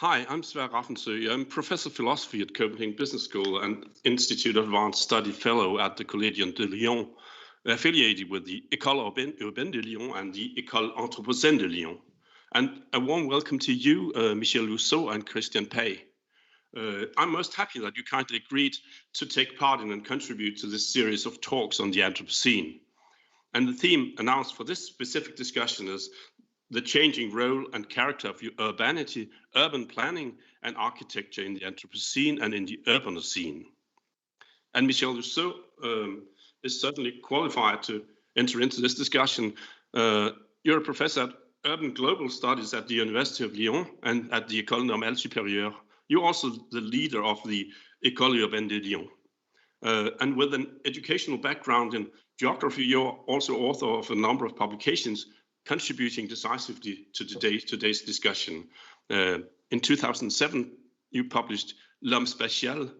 Hi, I'm Sverre Raffnsøe. I'm Professor of Philosophy at Copenhagen Business School and Institute of Advanced Study Fellow at the Collège de Lyon, affiliated with the École urbaine de Lyon and the École anthropocène de Lyon. And a warm welcome to you, Michel Lussault and Christian Pagh. I'm most happy that you kindly agreed to take part in and contribute to this series of talks on the Anthropocene. And the theme announced for this specific discussion is the changing role and character of urbanity, urban planning, and architecture in the Anthropocene and in the Urbanocene. And Michel Lussault is certainly qualified to enter into this discussion. You're a professor at Urban Global Studies at the University of Lyon and at the École Normale Supérieure. You're also the leader of the École urbaine de Lyon. And with an educational background in geography, you're also author of a number of publications contributing decisively to today's discussion. In 2007, you published L'homme spatial.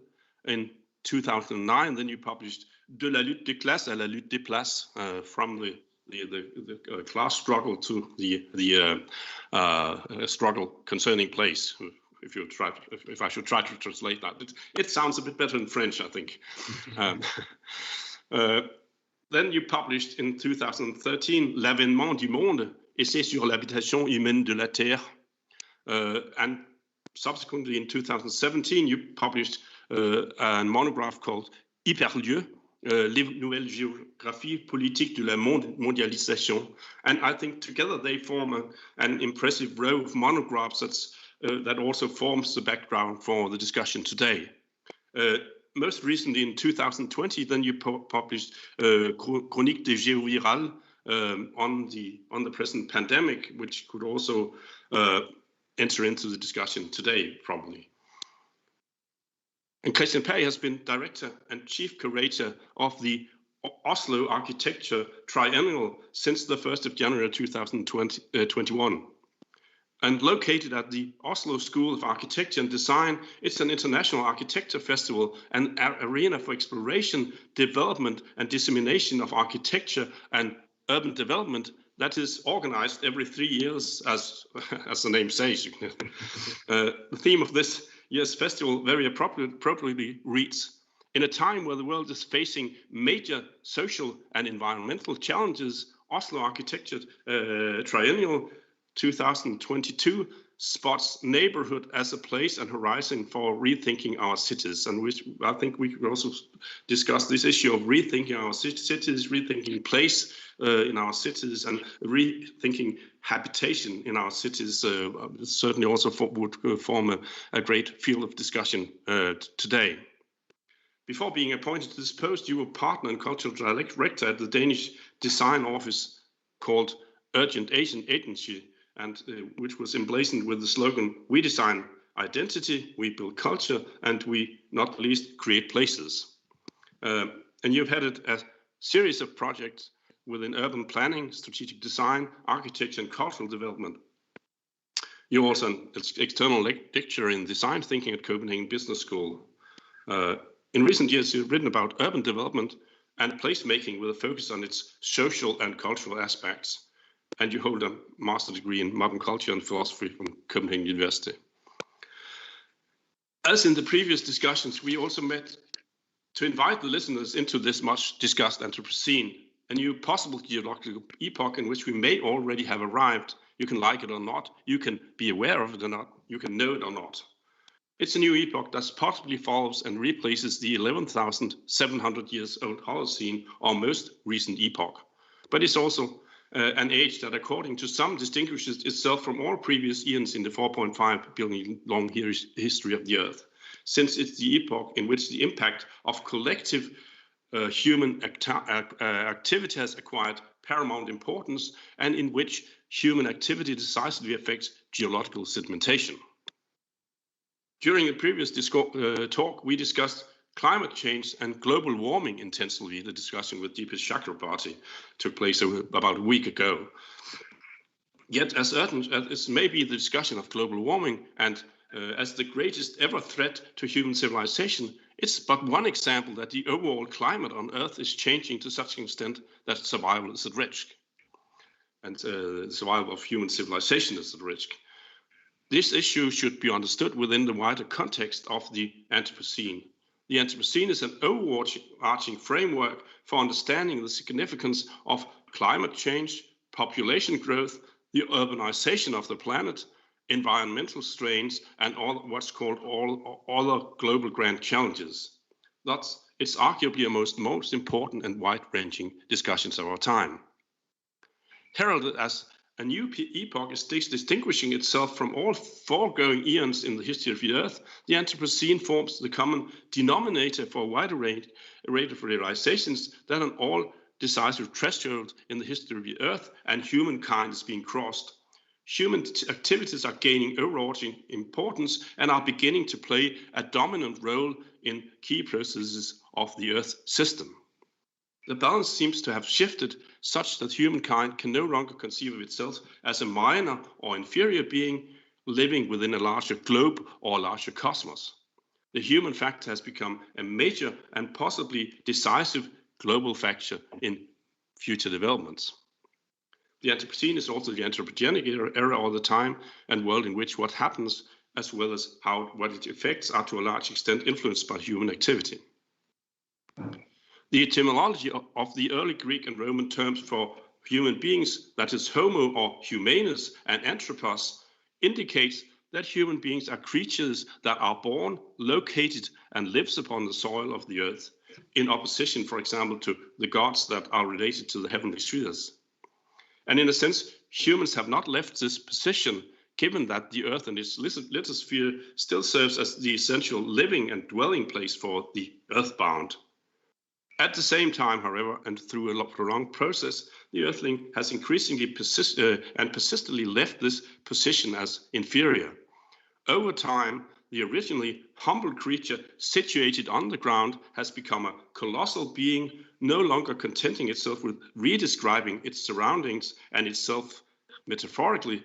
In 2009, then you published De la lutte des classes à la lutte des places, from the class struggle to the struggle concerning place. If I should try to translate that, it sounds a bit better in French, I think. Then you published in 2013 L'avènement du monde, essai sur l'habitation humaine de la Terre. And subsequently in 2017, you published a monograph called Hyper-lieux, les nouvelles géographies, politiques de la mondialisation. And I think together they form an impressive row of monographs that also forms the background for the discussion today. Most recently in 2020, then you published Chroniques de géo'virale on the present pandemic, which could also enter into the discussion today, probably. And Christian Pagh has been director and chief curator of the Oslo Architecture Triennale since the 1st of January 2021. And located at the Oslo School of Architecture and Design, it's an international architecture festival and arena for exploration, development, and dissemination of architecture and urban development that is organized every 3 years, as the name says. The theme of this year's festival very appropriately reads, in a time where the world is facing major social and environmental challenges, Oslo Architecture Triennial 2022 spots neighborhood as a place and horizon for rethinking our cities, and which I think we could also discuss this issue of rethinking our cities, rethinking place in our cities, and rethinking habitation in our cities. Certainly also would form a great field of discussion today. Before being appointed to this post, you were partner and cultural director at the Danish design office called Urgent Agency, and which was emblazoned with the slogan, "We design identity, we build culture, and we, not least, create places." And you've headed a series of projects within urban planning, strategic design, architecture, and cultural development. You're also an external lecturer in design thinking at Copenhagen Business School. In recent years, you've written about urban development and placemaking with a focus on its social and cultural aspects. And you hold a master's degree in modern culture and philosophy from Copenhagen University. As in the previous discussions, we also met to invite the listeners into this much discussed Anthropocene, a new possible geological epoch in which we may already have arrived. You can like it or not, you can be aware of it or not, you can know it or not. It's a new epoch that possibly follows and replaces the 11,700 years old Holocene, our most recent epoch. But it's also an age that, according to some, distinguishes itself from all previous eons in the 4.5 billion long history of the Earth, since it's the epoch in which the impact of collective human activity has acquired paramount importance, and in which human activity decisively affects geological sedimentation. During the previous talk, we discussed climate change and global warming intensively. The discussion with Deepesh Chakrabarty took place about a week ago. Yet as urgent as may be the discussion of global warming and as the greatest ever threat to human civilization, it's but one example that the overall climate on Earth is changing to such an extent that survival is at risk. And the survival of human civilization is at risk. This issue should be understood within the wider context of the Anthropocene. The Anthropocene is an overarching framework for understanding the significance of climate change, population growth, the urbanization of the planet, environmental strains, and all what's called all other global grand challenges. Thus, it's arguably a most important and wide-ranging discussions of our time. Heralded as a new epoch is distinguishing itself from all foregoing eons in the history of the Earth, the Anthropocene forms the common denominator for a wider rate of realizations than an all-decisive threshold in the history of the Earth, and humankind is being crossed. Human activities are gaining overarching importance and are beginning to play a dominant role in key processes of the Earth system. The balance seems to have shifted such that humankind can no longer conceive of itself as a minor or inferior being living within a larger globe or a larger cosmos. The human factor has become a major and possibly decisive global factor in future developments. The Anthropocene is also the anthropogenic era all the time, and world in which what happens, as well as what its effects are to a large extent influenced by human activity. The etymology of the early Greek and Roman terms for human beings, that is homo or humanus and anthropos, indicates that human beings are creatures that are born, located, and lives upon the soil of the earth, in opposition, for example, to the gods that are related to the heavenly spheres. And in a sense, humans have not left this position, given that the earth and its lithosphere still serves as the essential living and dwelling place for the earthbound. At the same time, however, and through a prolonged process, the earthling has increasingly persistently left this position as inferior. Over time, the originally humble creature situated on the ground has become a colossal being, no longer contenting itself with redescribing its surroundings and itself metaphorically,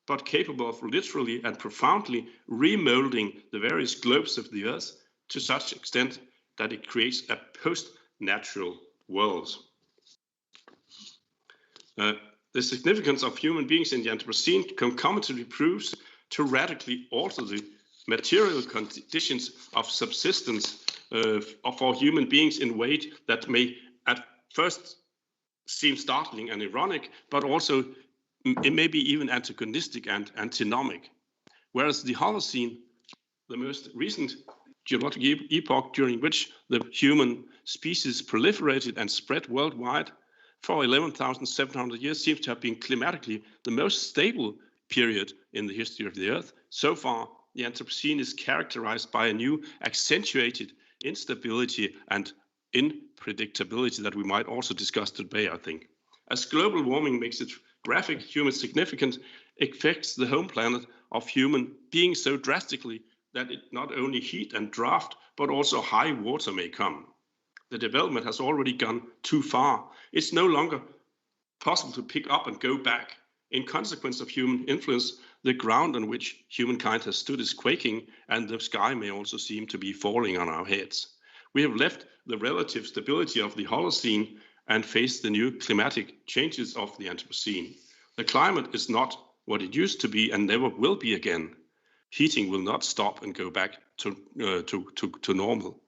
but capable of literally and profoundly remolding the various globes of the earth to such extent that it creates a post-natural world. The significance of human beings in the Anthropocene concomitantly proves to radically alter the material conditions of subsistence for human beings in ways that may at first seem startling and ironic, but also it may be even antagonistic and antinomic. Whereas the Holocene, the most recent geologic epoch during which the human species proliferated and spread worldwide for 11,700 years, seems to have been climatically the most stable period in the history of the Earth. So far, the Anthropocene is characterized by a new accentuated instability and unpredictability that we might also discuss today, I think. As global warming makes it graphic human significant, it affects the home planet of human beings so drastically that it not only heat and draft, but also high water may come. The development has already gone too far. It's no longer possible to pick up and go back. In consequence of human influence, the ground on which humankind has stood is quaking, and the sky may also seem to be falling on our heads. We have left the relative stability of the Holocene and face the new climatic changes of the Anthropocene. The climate is not what it used to be and never will be again. Heating will not stop and go back to normal.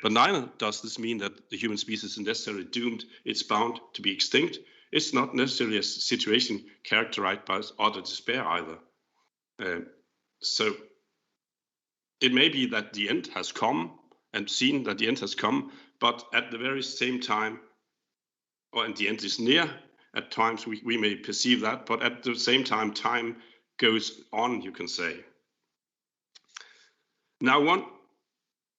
But neither does this mean that the human species is necessarily doomed. It's bound to be extinct. It's not necessarily a situation characterized by utter despair either. So it may be that the end has come and seen that the end has come, but at the very same time, and the end is near, at times we may perceive that, but at the same time, time goes on, you can say. Now, one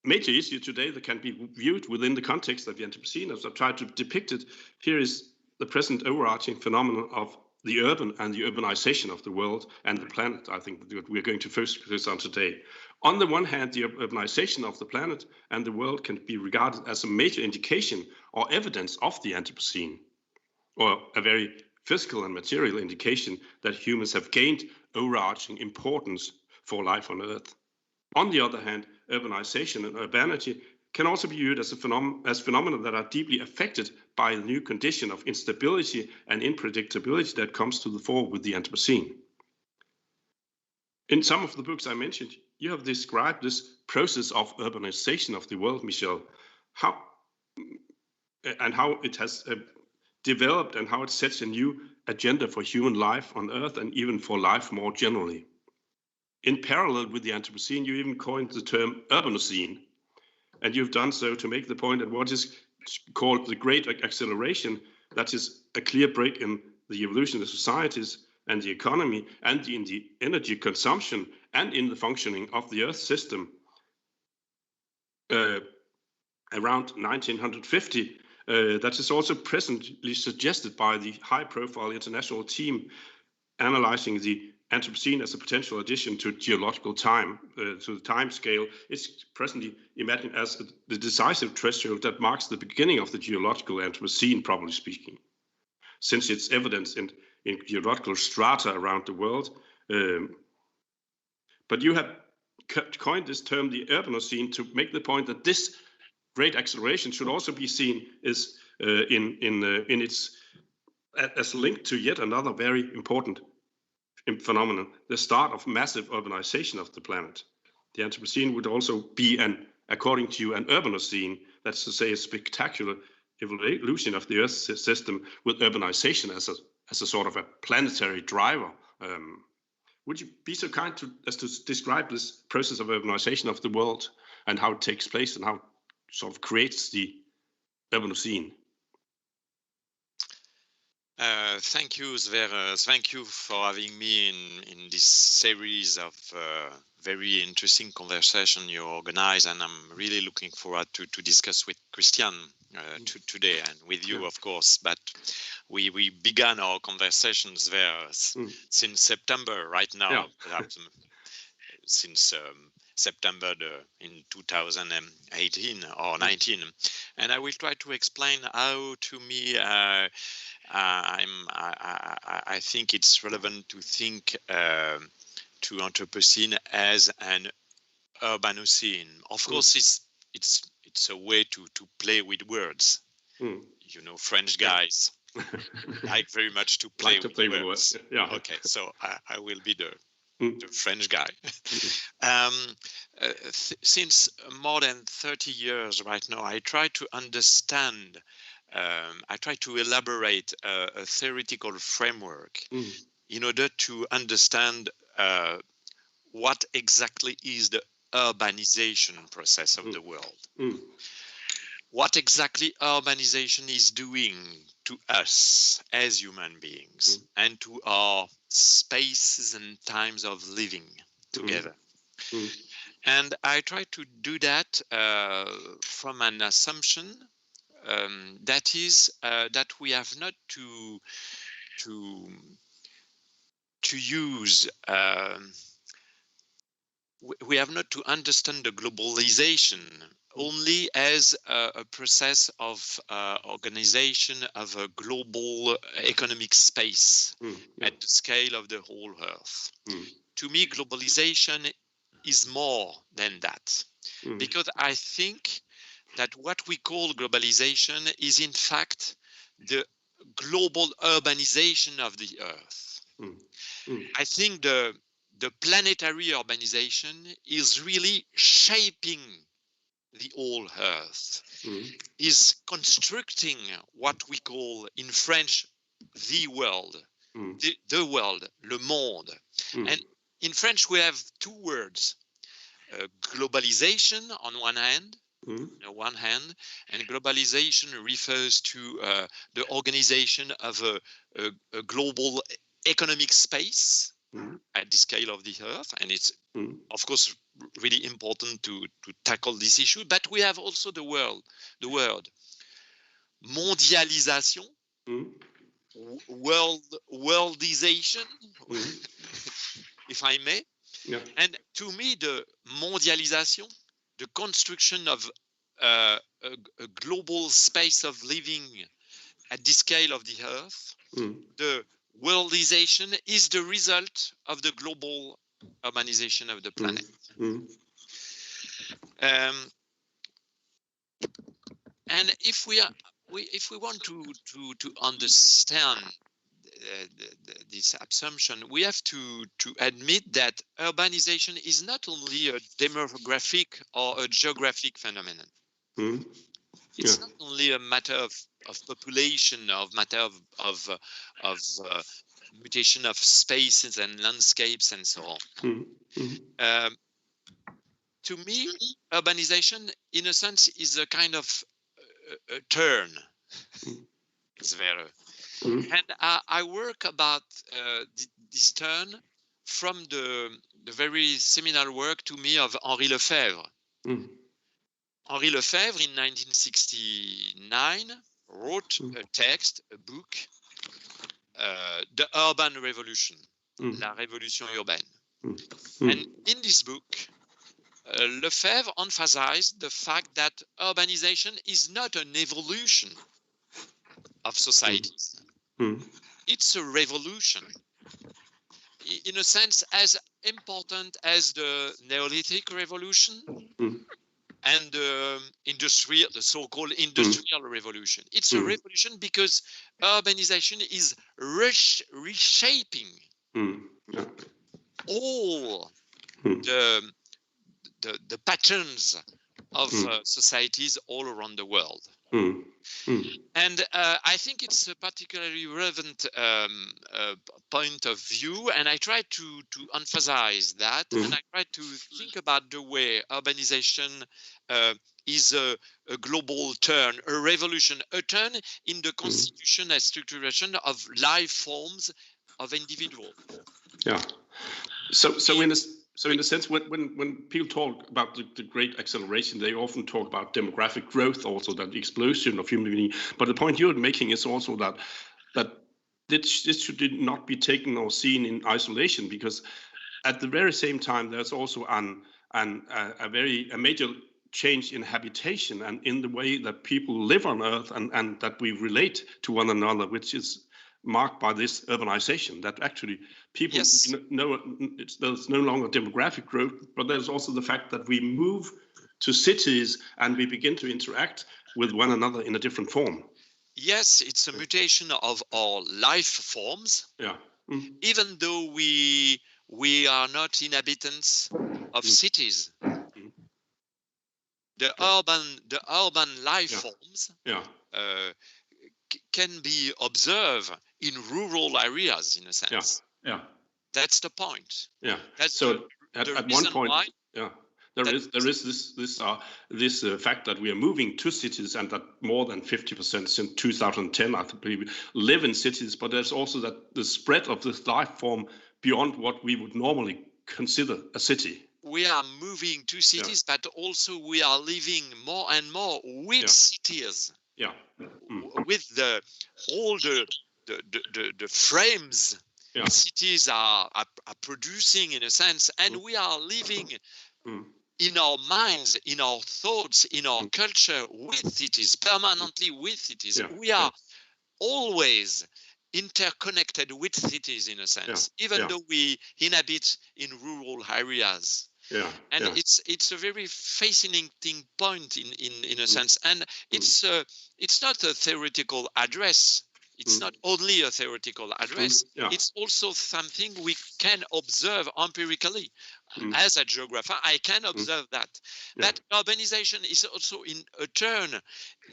major issue today that can be viewed within the context of the Anthropocene, as I've tried to depict it, here is the present overarching phenomenon of the urban and the urbanization of the world and the planet, I think, that we're going to focus on today. On the one hand, the urbanization of the planet and the world can be regarded as a major indication or evidence of the Anthropocene, or a very physical and material indication that humans have gained overarching importance for life on Earth. On the other hand, urbanization and urbanity can also be viewed as phenomena that are deeply affected by the new condition of instability and unpredictability that comes to the fore with the Anthropocene. In some of the books I mentioned, you have described this process of urbanization of the world, Michel, how it has developed and how it sets a new agenda for human life on Earth and even for life more generally. In parallel with the Anthropocene, you even coined the term urbanocene, and you've done so to make the point that what is called the Great Acceleration, that is a clear break in the evolution of societies and the economy and in the energy consumption and in the functioning of the Earth system around 1950. That is also presently suggested by the high-profile international team analyzing the Anthropocene as a potential addition to geological time, to the time scale. It's presently imagined as the decisive threshold that marks the beginning of the geological Anthropocene, properly speaking, since its evidence in geological strata around the world. But you have coined this term, the urbanocene, to make the point that this great acceleration should also be seen as as linked to yet another very important phenomenon, the start of massive urbanization of the planet. The Anthropocene would also be, according to you, an urbanocene, that's to say a spectacular evolution of the Earth system with urbanization as a sort of a planetary driver. Would you be so kind as to describe this process of urbanization of the world and how it takes place and how it sort of creates the urbanocene? Thank you, Sverre. Thank you for having me in this series of very interesting conversation you organize, and I'm really looking forward to discuss with Christian today and with you, of course. But we began our conversations there since September, right now, perhaps since September in 2018 or 19, and I will try to explain how, to me, I think it's relevant to think to Anthropocene as an urbanocene. Of course, it's a way to play with words. You know, French guys like very much to play with words. Yeah. Okay, so I will be the French guy. Since more than 30 years right now, I try to understand, I try to elaborate a theoretical framework in order to understand what exactly is the urbanization process of the world. What exactly urbanization is doing to us as human beings and to our spaces and times of living together. And I try to do that from an assumption that is that we have not to use we have not to understand the globalization only as a process of organization of a global economic space at the scale of the whole Earth. To me, globalization is more than that, because I think that what we call globalization is in fact the global urbanization of the Earth. I think the planetary urbanization is really shaping the whole Earth, is constructing what we call in French the world, the world, le monde. And in French we have two words, globalization on one hand, and globalization refers to the organization of a global economic space at the scale of the Earth, and it's of course really important to tackle this issue. But we have also the word mondialisation, worldization, if I may. And to me, the mondialisation, the construction of a global space of living at the scale of the Earth, the worldization is the result of the global urbanization of the planet. And if we want to understand this assumption, we have to admit that urbanization is not only a demographic or a geographic phenomenon. Mm. It's not only a matter of population, of matter of mutation of spaces and landscapes and so on. Mm. Mm. To me, urbanization, in a sense, is a kind of a turn. Sverre. And I work about this turn from the very seminal work to me of Henri Lefebvre. Henri Lefebvre in 1969 wrote a text, a book, The Urban Revolution, La Révolution urbaine. And in this book, Lefebvre emphasized the fact that urbanization is not an evolution of societies. It's a revolution, in a sense as important as the Neolithic revolution and the so-called industrial revolution. It's a revolution because urbanization is reshaping all the patterns of societies all around the world. And I think it's a particularly relevant point of view, and I try to emphasize that, and I try to think about the way urbanization is a global turn, a revolution, a turn in the constitution and structuration of life forms of individuals. Yeah. So in a sense, when people talk about the great acceleration, they often talk about demographic growth, also that explosion of human being. But the point you're making is also that this should not be taken or seen in isolation, because at the very same time, there's also a major change in habitation and in the way that people live on Earth and that we relate to one another, which is marked by this urbanization, that actually people there's no longer demographic growth, but there's also the fact that we move to cities and we begin to interact with one another in a different form. Yes, it's a mutation of our life forms. Yeah. Even though we are not inhabitants of cities. The urban life forms can be observed in rural areas, in a sense. Yeah. That's the point. Yeah. That's so at one point, why, there is this fact that we are moving to cities, and that more than 50% since 2010, I believe, live in cities. But there's also that the spread of this life form beyond what we would normally consider a city. We are moving to cities, but also we are living more and more with cities. Yeah. With all the frames cities are producing, in a sense, and we are living in our minds, in our thoughts, in our culture with cities, permanently with cities. We are always interconnected with cities, in a sense, even though we inhabit in rural areas. It's a very fascinating point in a sense, and it's not a theoretical address. It's not only a theoretical address. It's also something we can observe empirically. As a geographer, I can observe that urbanization is also in a turn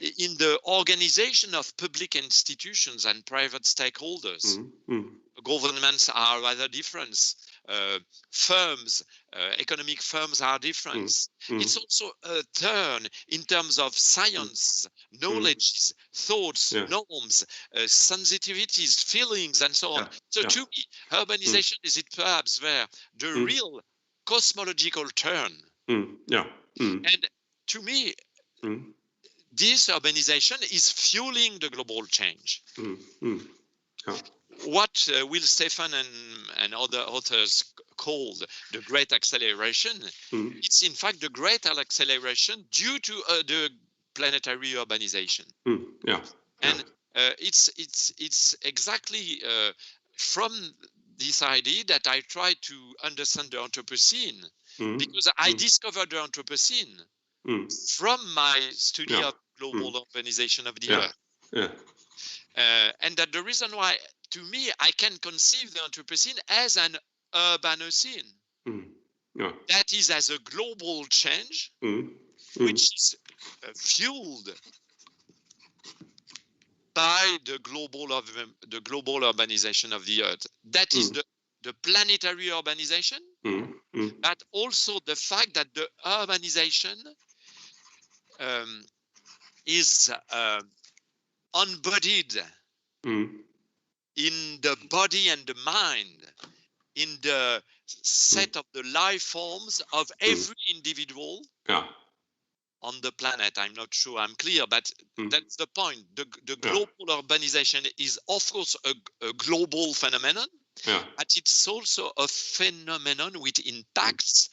in the organization of public institutions and private stakeholders. Governments are rather different. Firms, economic firms are different. It's also a turn in terms of science, knowledge, thoughts, norms, sensitivities, feelings, and so on. So to me, urbanization is perhaps the real cosmological turn. And to me, this urbanization is fueling the global change. What Will Stephen and other authors called the Great Acceleration, it's in fact the Great Acceleration due to the planetary urbanization. And it's exactly from this idea that I try to understand the Anthropocene, because I discovered the Anthropocene from my study of global urbanization of the Earth. And that the reason why to me, I can conceive the Anthropocene as an urbanocene. Yeah. That is as a global change, which is fueled by the global urbanization of the Earth. That is the planetary urbanization, but also the fact that the urbanization is embodied in the body and the mind, in the set of the life forms of every individual on the planet. I'm not sure I'm clear, but that's the point. The global urbanization is, of course, a global phenomenon, but it's also a phenomenon which impacts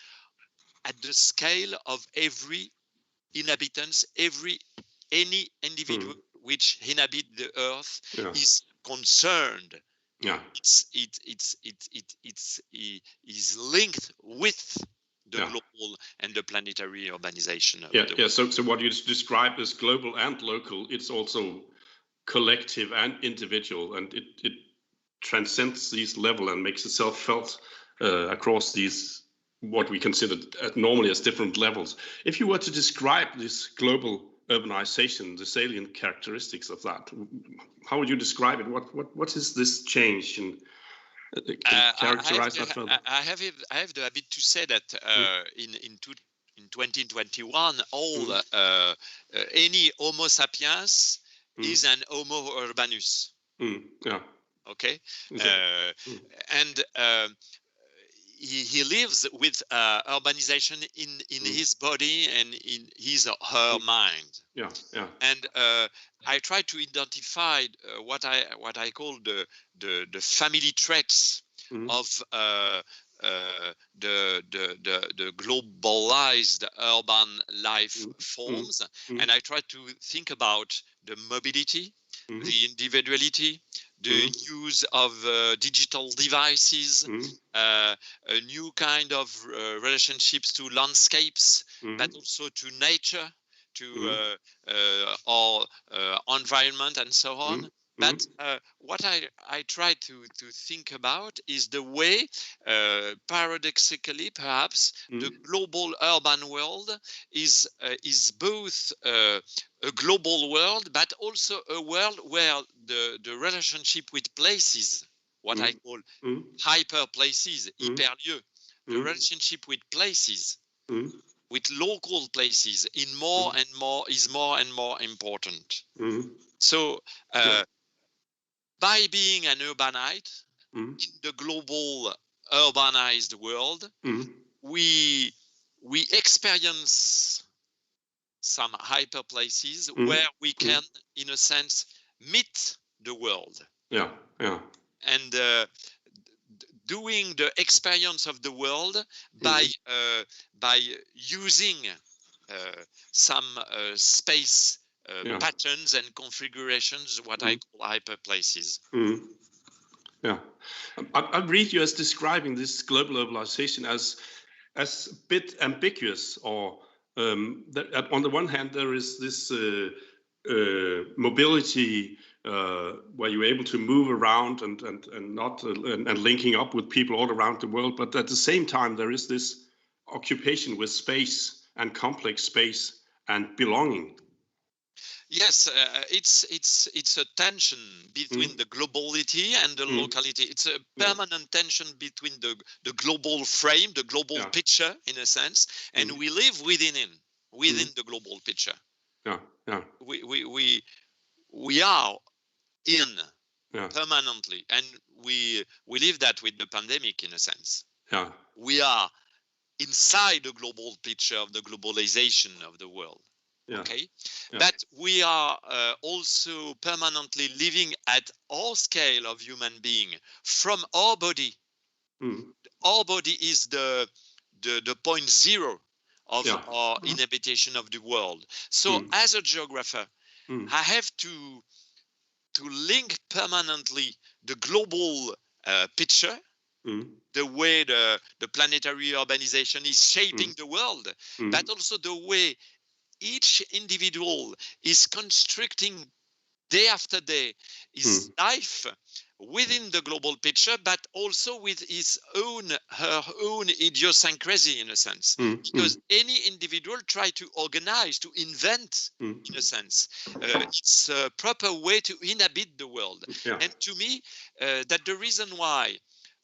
at the scale of every inhabitants, any individual which inhabit the Earth is concerned. It is linked with the global and the planetary urbanization. So what you describe as global and local, it's also collective and individual, and it transcends these levels and makes itself felt across these what we consider normally as different levels. If you were to describe this global urbanization, the salient characteristics of that, how would you describe it? What is this change? And characterize that further. I have the habit to say that in 2021, any Homo sapiens is an Homo urbanus. Okay, and he lives with urbanization in his body and in his or her mind. And I try to identify what I call the family traits of the globalized urban life forms, and I try to think about the mobility, the individuality, the use of digital devices, a new kind of relationships to landscapes, but also to nature, to our environment and so on. But what I try to think about is the way, paradoxically perhaps, the global urban world is both a global world, but also a world where the relationship with places, what I call hyper places, hyper-lieux, the relationship with places, with local places, is more and more important. So by being an urbanite in the global urbanized world, we experience some hyper places where we can, in a sense, meet the world. And doing the experience of the world by using some space patterns and configurations, what I call hyperplaces. I read you as describing this global urbanization as a bit ambiguous, or that on the one hand there is this mobility where you're able to move around and linking up with people all around the world, but at the same time there is this occupation with space and complex space and belonging. Yes, it's a tension between the globality and the locality. It's a permanent tension between the global frame, the global picture, in a sense, and we live within the global picture. We are in permanently, and we live that with the pandemic, in a sense. We are inside the global picture of the globalization of the world. But we are also permanently living at our scale of human being from our body. Our body is the point zero of our inhabitation of the world. So as a geographer, I have to link permanently the global picture, the way the planetary urbanization is shaping the world, but also the way each individual is constructing day after day his life within the global picture, but also with her own idiosyncrasy, in a sense, because any individual try to organize, to invent, in a sense, its proper way to inhabit the world. And to me, that the reason why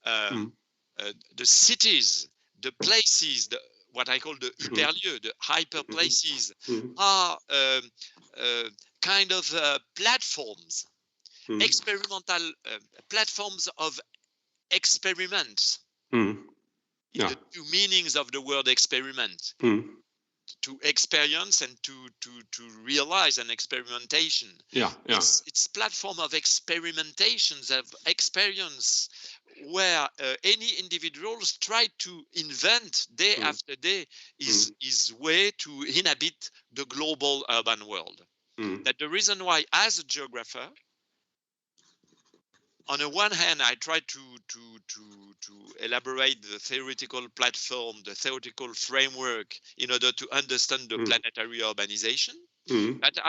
the cities, the places, what I call the hyper-lieux, the hyper places, are kind of platforms, experimental platforms of experiments. The two meanings of the word experiment. To experience and to realize an experimentation. It's platform of experimentations, of experience, where any individuals try to invent day after day his way to inhabit the global urban world. That the reason why, as a geographer, on the one hand, I try to elaborate the theoretical platform, the theoretical framework, in order to understand the planetary urbanization. But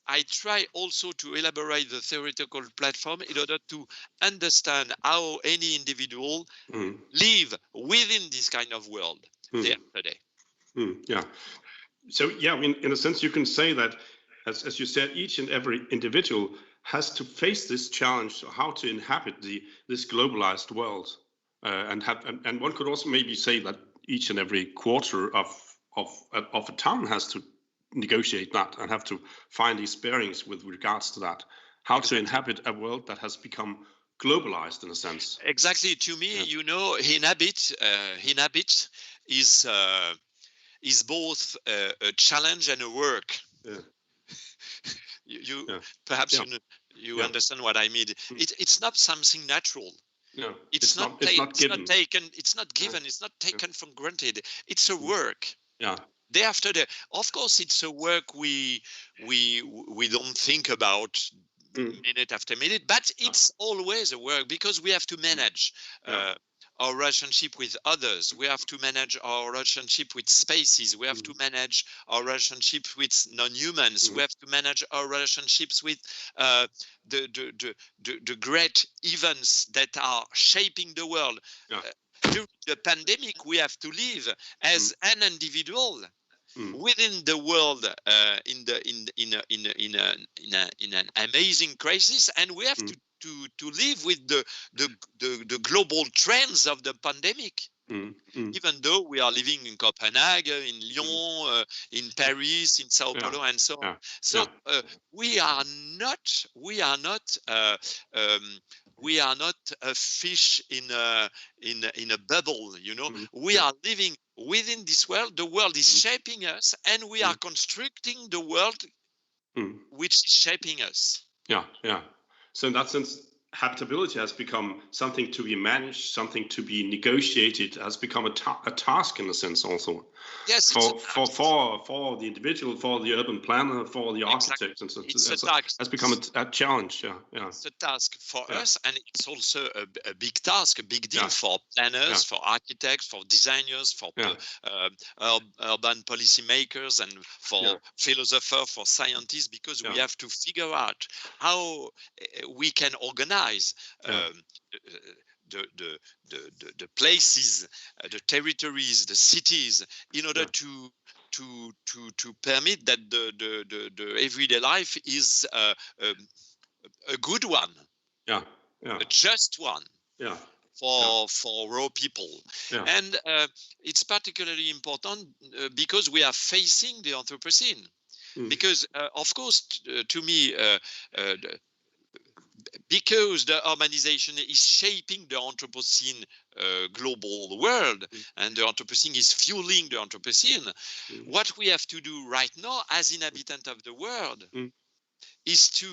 I try also to elaborate the theoretical platform in order to understand how any individual live within this kind of world day after day. So yeah, I mean, in a sense, you can say that, as you said, each and every individual has to face this challenge, how to inhabit this globalized world, and one could also maybe say that each and every quarter of a town has to negotiate that and have to find these bearings with regards to that, how to inhabit a world that has become globalized in a sense. Exactly. To me, you know, inhabit is both a challenge and a work. Perhaps you understand what I mean. It's not something natural. It's not given. It's not given. It's not taken for granted. It's a work. Day after day. Of course, it's a work we don't think about minute after minute, but it's always a work, because we have to manage our relationship with others. We have to manage our relationship with spaces. We have to manage our relationship with non-humans. We have to manage our relationships with the great events that are shaping the world. During the pandemic, we have to live as an individual within the world, in an amazing crisis, and we have to live with the global trends of the pandemic. Even though we are living in Copenhagen, in Lyon, in Paris, in Sao Paulo, and so on. So we are not a fish in a bubble. You know, we are living within this world. The world is shaping us, and we are constructing the world which is shaping us. So in that sense, habitability has become something to be managed, something to be negotiated, has become a task in a sense also. Yes, for the individual, for the urban planner, for the architect, and so has become a challenge. It's a task for us, and it's also a big task, a big deal for planners, for architects, for designers, for urban policymakers, and for philosophers, for scientists, because we have to figure out how we can organize the places, the territories, the cities, in order to permit that the everyday life is a good one, a just one. For raw people. And it's particularly important because we are facing the Anthropocene. Because, of course, to me, because the urbanization is shaping the Anthropocene global world, and the Anthropocene is fueling the Anthropocene, what we have to do right now as inhabitants of the world is to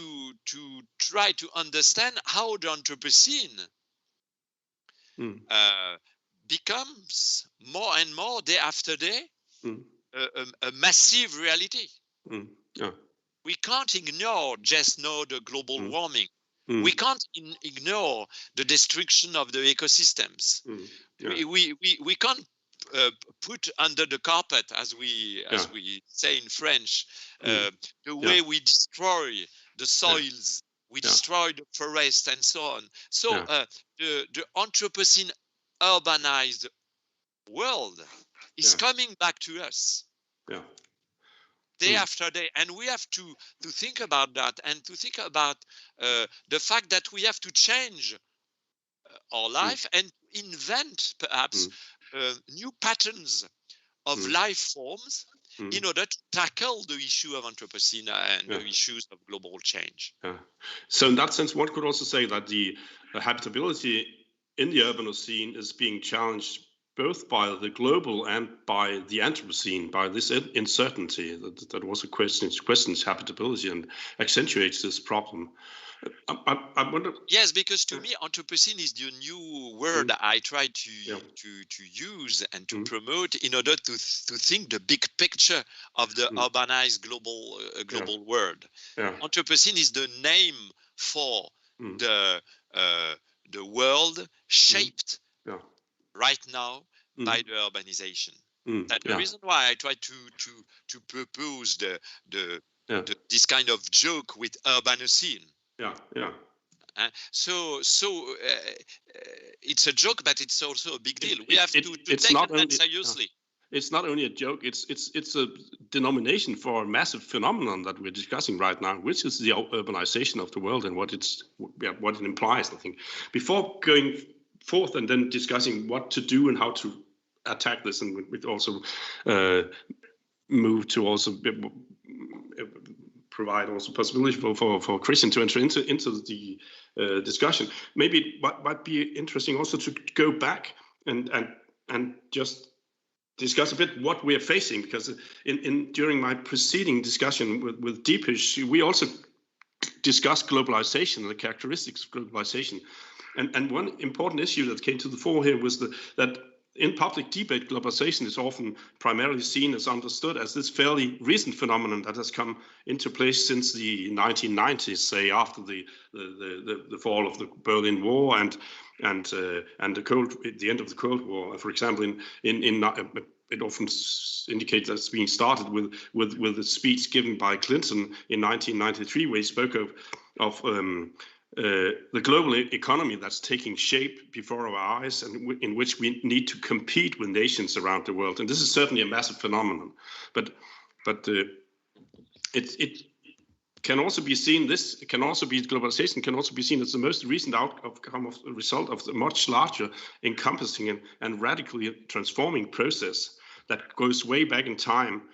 try to understand how the Anthropocene becomes more and more, day after day, a massive reality. We can't ignore just now the global warming. We can't ignore the destruction of the ecosystems. We can't put under the carpet, as we say in French, the way we destroy the soils we destroy the forest and so on. So the Anthropocene urbanized world is coming back to us. Day after day, and we have to think about that, and to think about the fact that we have to change our life and invent perhaps new patterns of life forms in order to tackle the issue of Anthropocene and the issues of global change. So in that sense, one could also say that the habitability in the Urbanocene is being challenged both by the global and by the Anthropocene, by this uncertainty that also questions habitability and accentuates this problem. I wonder. Yes, because to me, Anthropocene is the new word I try to use and to promote in order to think the big picture of the urbanized global world. Anthropocene is the name for the world shaped right now by the urbanization. That's the reason why I try to propose this kind of joke with Urbanocene. So it's a joke, but it's also a big deal. We have to take that seriously. It's not only a joke; it's a denomination for a massive phenomenon that we're discussing right now, which is the urbanization of the world and what it implies. I think before going forth and then discussing what to do and how to attack this, and we also move to also provide also possibility for Christian to enter into the discussion. Maybe it might be interesting also to go back and just discuss a bit what we are facing, because during my preceding discussion with Deepish, we also discussed globalization and the characteristics of globalization. And one important issue that came to the fore here was that in public debate, globalization is often primarily seen as understood as this fairly recent phenomenon that has come into place since the 1990s, say after the fall of the Berlin Wall and the end of the Cold War. For example, it often indicates that it's being started with a speech given by Clinton in 1993, where he spoke of the global economy that's taking shape before our eyes, and in which we need to compete with nations around the world. And this is certainly a massive phenomenon. But it can also be seen. Globalization can also be seen as the most recent outcome of the result of the much larger, encompassing and radically transforming process that goes way back in time.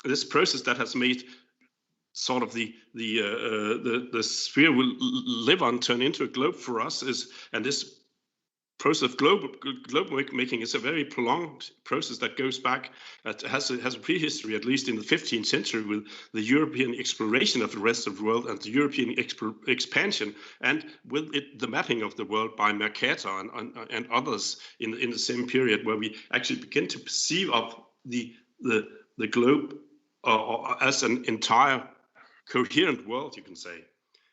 This process that has made sort of the sphere we live on turn into a globe for us and this process of globe making is a very prolonged process that goes back, has a prehistory, at least in the 15th century, with the European exploration of the rest of the world and the European expansion, and with the mapping of the world by Mercator and others in the same period, where we actually begin to perceive of the globe as an entire coherent world, you can say.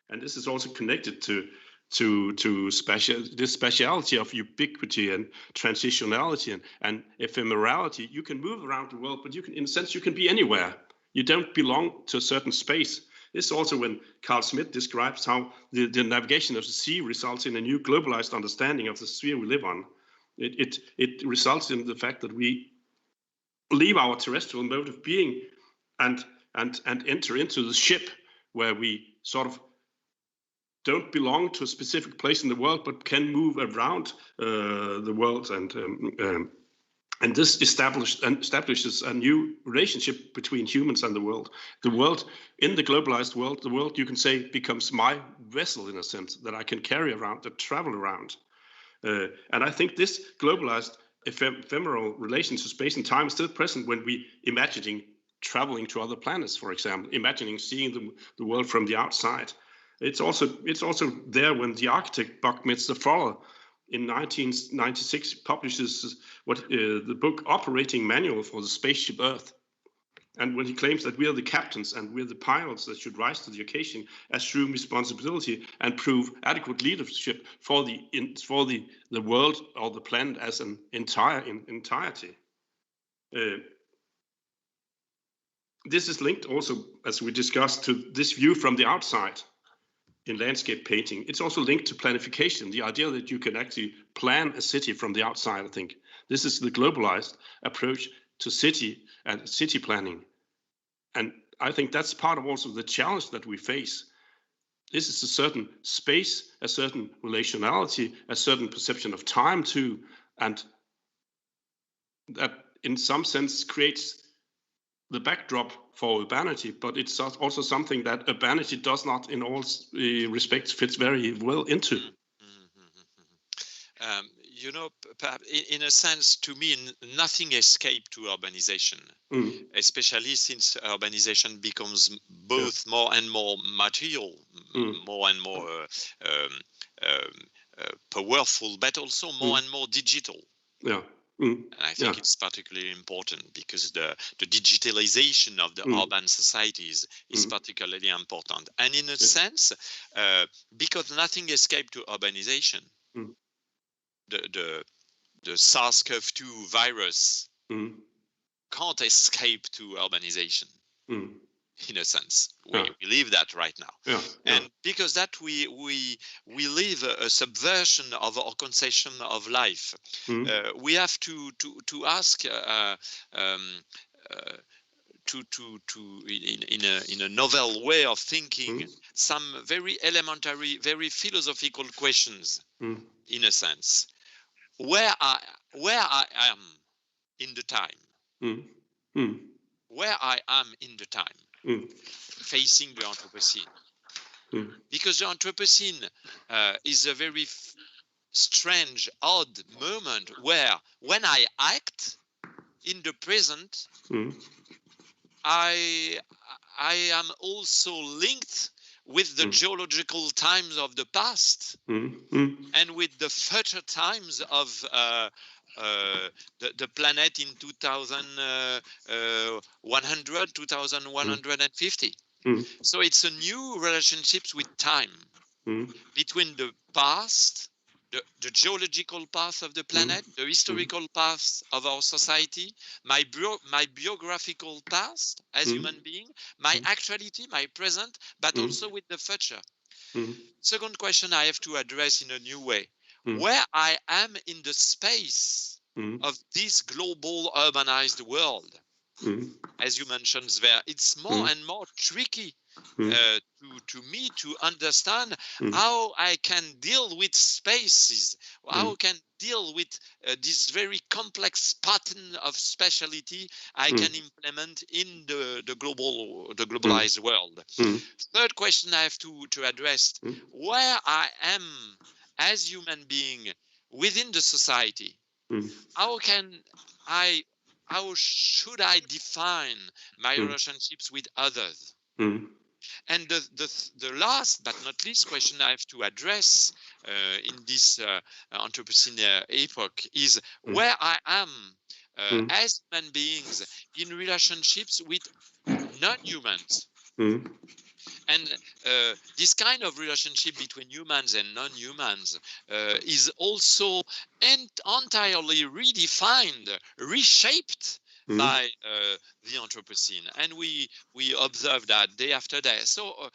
And this is also connected to this speciality of ubiquity and transitionality and ephemerality. You can move around the world, but you can, in a sense, you can be anywhere. You don't belong to a certain space. This is also when Carl Schmitt describes how the navigation of the sea results in a new globalized understanding of the sphere we live on. It results in the fact that we leave our terrestrial mode of being and enter into the ship, where we sort of don't belong to a specific place in the world, but can move around the world, and this establishes a new relationship between humans and the world. The world, in the globalized world, the world, you can say, becomes my vessel in a sense that I can carry around, that travel around, and I think this globalized ephemeral relation to space and time is still present when we imagining traveling to other planets, for example, imagining seeing the world from the outside. It's also there when the architect Buckminster Fuller in 1996 publishes the book Operating Manual for the Spaceship Earth. And when he claims that we are the captains and we're the pilots that should rise to the occasion, assume responsibility and prove adequate leadership for the world or the planet as an entirety. this is linked also, as we discussed, to this view from the outside in landscape painting. It's also linked to planification, the idea that you can actually plan a city from the outside, I think. This is the globalized approach to city and city planning. And I think that's part of also the challenge that we face. This is a certain space, a certain relationality, a certain perception of time too, and that in some sense creates the backdrop for urbanity, but it's also something that urbanity does not in all respects fits very well into. You know, perhaps in a sense, to me, nothing escaped to urbanization, especially since urbanization becomes both more and more material, more and more powerful, but also more and more digital. Yeah. And I think it's particularly important because the digitalization of the urban societies is particularly important. And in a sense, because nothing escaped to urbanization, the SARS-CoV-2 virus can't escape to urbanization. In a sense, we live that right now, and because that we live a subversion of our conception of life. We have to ask in a novel way of thinking some very elementary, very philosophical questions. In a sense, where I am in the time, where I am in the time. Facing the Anthropocene, because the Anthropocene is a very strange, odd moment where, when I act in the present, I am also linked with the geological times of the past and with the future times of the planet in 2100, 2150. So it's a new relationship with time between the past, the geological past of the planet, the historical past of our society, my biographical past as human being, my actuality, my present, but also with the future. Second question I have to address in a new way. Where I am in the space of this global urbanized world, as you mentioned, Sverre, it's more and more tricky to me to understand how I can deal with spaces, how I can deal with this very complex pattern of speciality I can implement in the globalized world. Third question I have to address, where I am as human being within the society, how should I define my relationships with others? And the last but not least question I have to address in this Anthropocene epoch is where I am as human beings in relationships with non-humans. And this kind of relationship between humans and non-humans is also entirely redefined, reshaped by the Anthropocene, and we observe that day after day. So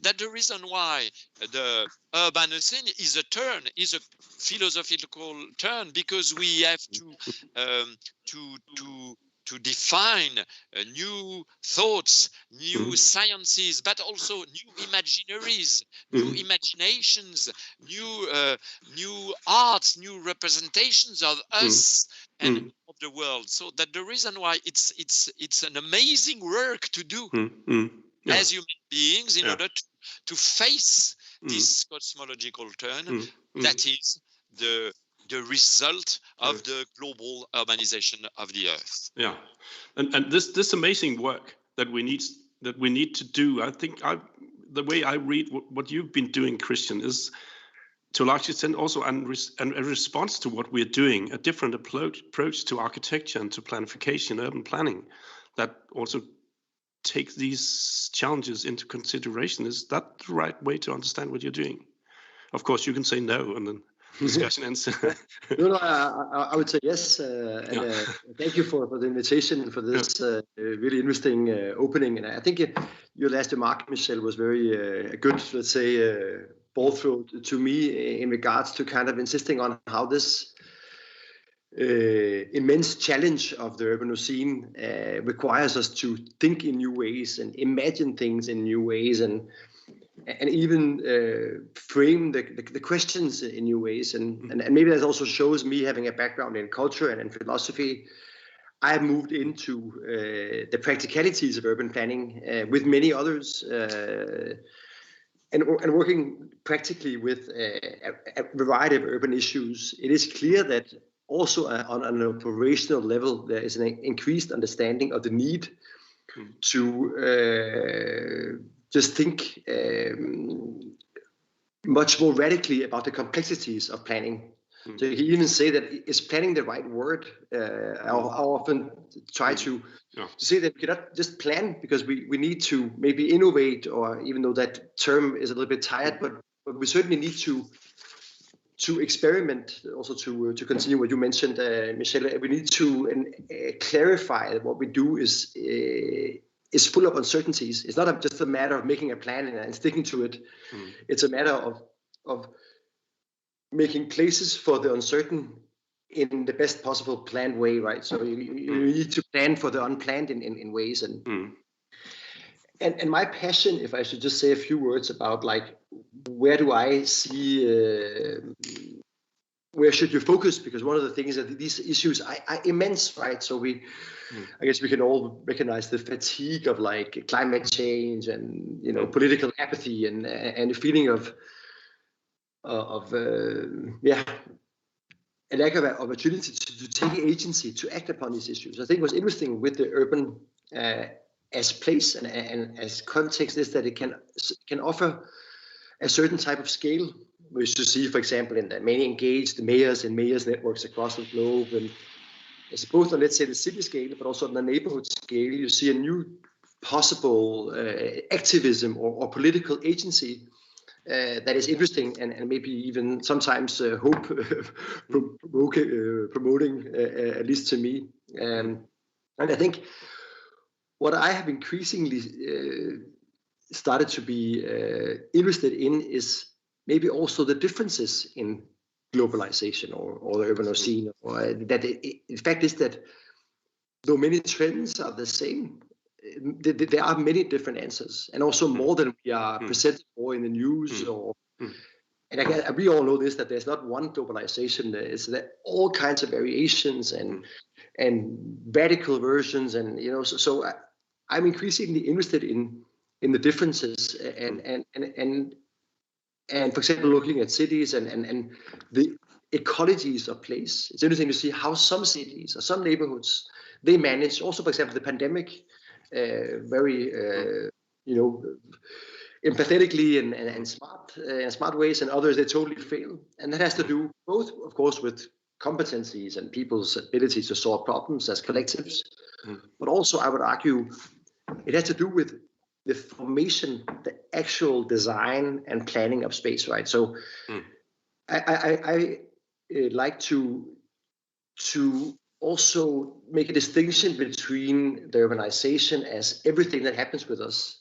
that's the reason why the urbanocene is a philosophical turn, because we have to define new thoughts, new sciences, but also new imaginaries, new imaginations, new arts, new representations of us and of the world. So that the reason why it's an amazing work to do as human beings in order to face this cosmological turn that is the result of the global urbanization of the Earth. Yeah, and this amazing work that we need to do. I think the way I read what you've been doing, Christian, is to a large extent also a response to what we're doing, a different approach to architecture and to planification, urban planning, that also takes these challenges into consideration. Is that the right way to understand what you're doing? Of course, you can say no, and then discussion ends. No, I would say yes. Thank you for the invitation and for this really interesting opening. And I think your last remark, Michel, was very good, let's say, ball throw to me in regards to kind of insisting on how this immense challenge of the urbanocene requires us to think in new ways and imagine things in new ways and even frame the questions in new ways. And maybe that also shows me having a background in culture and in philosophy. I've moved into the practicalities of urban planning with many others and working practically with a variety of urban issues. It is clear that also on an operational level, there is an increased understanding of the need to just think much more radically about the complexities of planning. So you can even say that, is planning the right word? I often try to say that we cannot just plan because we need to maybe innovate, or even though that term is a little bit tired, but we certainly need to experiment, also to continue what you mentioned, Michel. We need to clarify that what we do is full of uncertainties. It's not just a matter of making a plan and sticking to it. It's a matter of making places for the uncertain in the best possible planned way, right? So you need to plan for the unplanned in ways. And my passion, if I should just say a few words about like, where do I see, where should you focus? Because one of the things that these issues are immense, right? So I guess we can all recognize the fatigue of like climate change and, you know, political apathy and the feeling of a lack of opportunity to take agency, to act upon these issues. I think what's interesting with the urban as place and as context is that it can offer a certain type of scale. We should see, for example, in the many engaged mayors and mayors networks across the globe, and it's both on, let's say, the city scale, but also on the neighborhood scale, you see a new possible activism or political agency that is interesting and maybe even sometimes hope promoting, at least to me. And I think what I have increasingly started to be interested in is maybe also the differences in globalization or the urbanocene, or that in fact is that though many trends are the same, there are many different answers, and also more than we are presented for in the news. And again, we all know this, that there's not one globalization. It's all kinds of variations and radical versions, and you know. So I'm increasingly interested in the differences and for example, looking at cities and the ecologies of place. It's interesting to see how some cities or some neighborhoods, they manage, also for example, the pandemic, very empathetically and smart ways, and others they totally fail. And that has to do both, of course, with competencies and people's abilities to solve problems as collectives, but also I would argue it has to do with the formation, the actual design and planning of space, right? So I like to also make a distinction between the urbanization as everything that happens with us,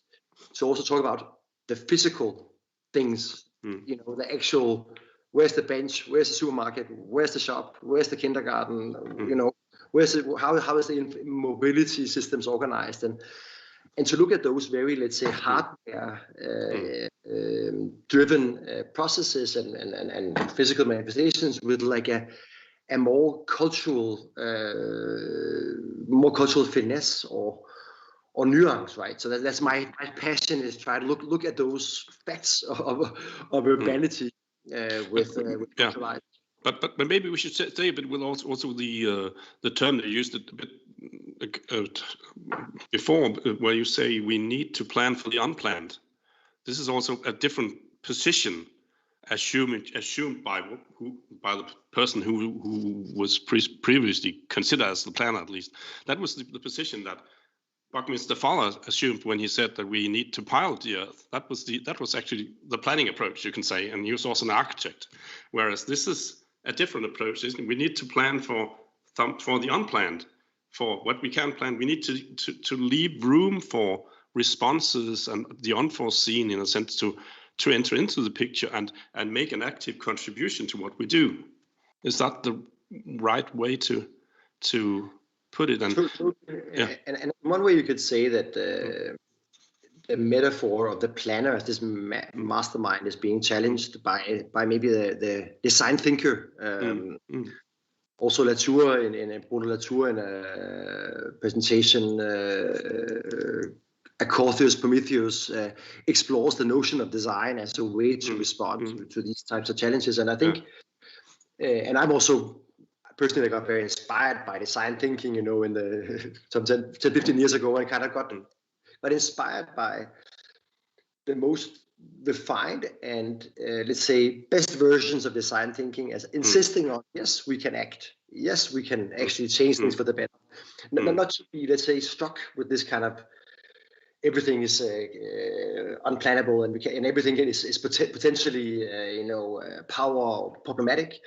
to also talk about the physical things, you know, the actual, where's the bench, where's the supermarket, where's the shop, where's the kindergarten, you know, how is the mobility systems organized, and to look at those very, let's say, hardware driven processes and physical manifestations with like a more cultural finesse or nuance, right? So that's my passion, is try to look at those facts of urbanity with life. But maybe we should say a bit with also the term that you used a bit before, where you say we need to plan for the unplanned. This is also a different position assumed by the person who was previously considered as the planner, at least. That was the position that Buckminster Fuller assumed when he said that we need to pilot the Earth. That was actually the planning approach, you can say, and he was also an architect. Whereas this is a different approach, isn't it? We need to plan for the unplanned, for what we can plan. We need to leave room for responses and the unforeseen, in a sense, to enter into the picture and make an active contribution to what we do. Is that the right way to put it? And yeah. And one way you could say that the metaphor of the planner as this mastermind is being challenged by maybe the design thinker. Also Latour in Bruno Latour in a presentation, Acortheus Prometheus, explores the notion of design as a way to respond to these types of challenges. And I think, and I'm also personally got very inspired by design thinking, in the some 10, 15 years ago, I kind of got inspired by the most refined and let's say best versions of design thinking, as insisting on, yes, we can act, yes, we can actually change things for the better, not to be, let's say, stuck with this kind of everything is unplannable and everything is potentially power or problematic.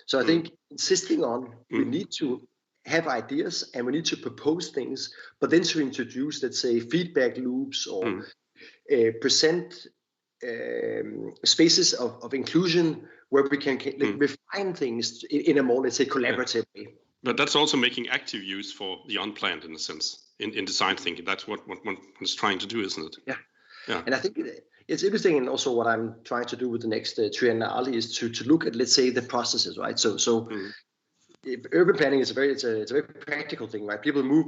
So I think insisting on we need to have ideas and we need to propose things, but then to introduce, let's say, feedback loops or present spaces of inclusion where we can refine things in a more, let's say, collaborative way. But that's also making active use for the unplanned, in a sense, in design thinking. That's what one is trying to do, isn't it? Yeah. And I think it's interesting, and also what I'm trying to do with the next Triennale is to look at, let's say, the processes, right? So urban planning is it's a very practical thing, right? People move,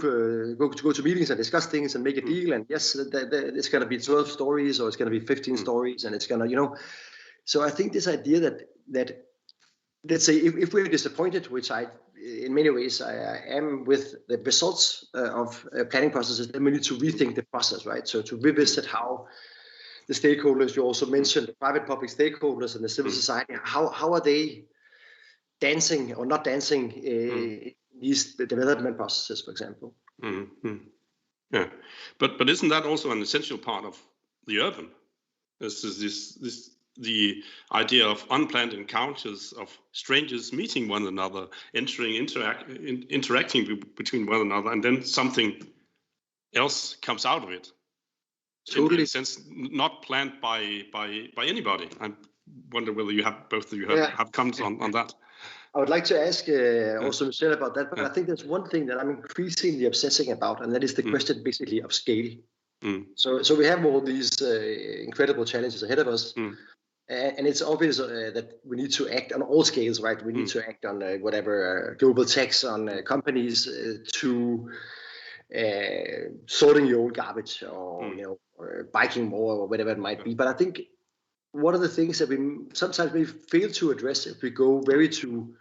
go to meetings and discuss things and make a deal, and yes, it's going to be 12 stories or it's going to be 15 stories, and it's going to, So I think this idea that let's say if we're disappointed, which in many ways I am with the results of planning processes, then we need to rethink the process, right? So to revisit how the stakeholders, you also mentioned the private public stakeholders and the civil society, how are they dancing or not dancing these development processes, for example? Yeah, but isn't that also an essential part of the urban? The idea of unplanned encounters, of strangers meeting one another, interacting between one another, and then something else comes out of it. Totally. In a sense, not planned by anybody. I wonder whether both of you have comments on that. I would like to ask also Michel about that, but I think there's one thing that I'm increasingly obsessing about, and that is the question basically of scale. So we have all these incredible challenges ahead of us. And it's obvious that we need to act on all scales, right? We need to act on whatever global tax on companies to sorting your own garbage or biking more or whatever it might be. But I think one of the things that we sometimes fail to address if we go very to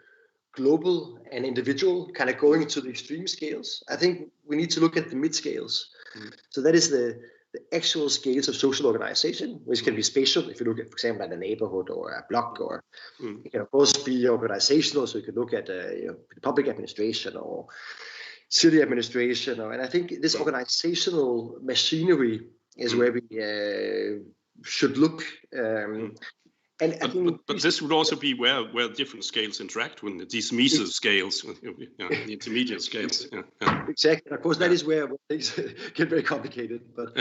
global and individual, kind of going to the extreme scales, I think we need to look at the mid scales. So that is the actual scales of social organization, which can be spatial. If you look at, for example, at a neighborhood or a block, or it can of course be organizational. So you could look at public administration or city administration. And I think this organizational machinery is where we should look. And I think but this would also be where different scales interact with these meso scales, the intermediate scales. Exactly. Of course, that is where things get very complicated. But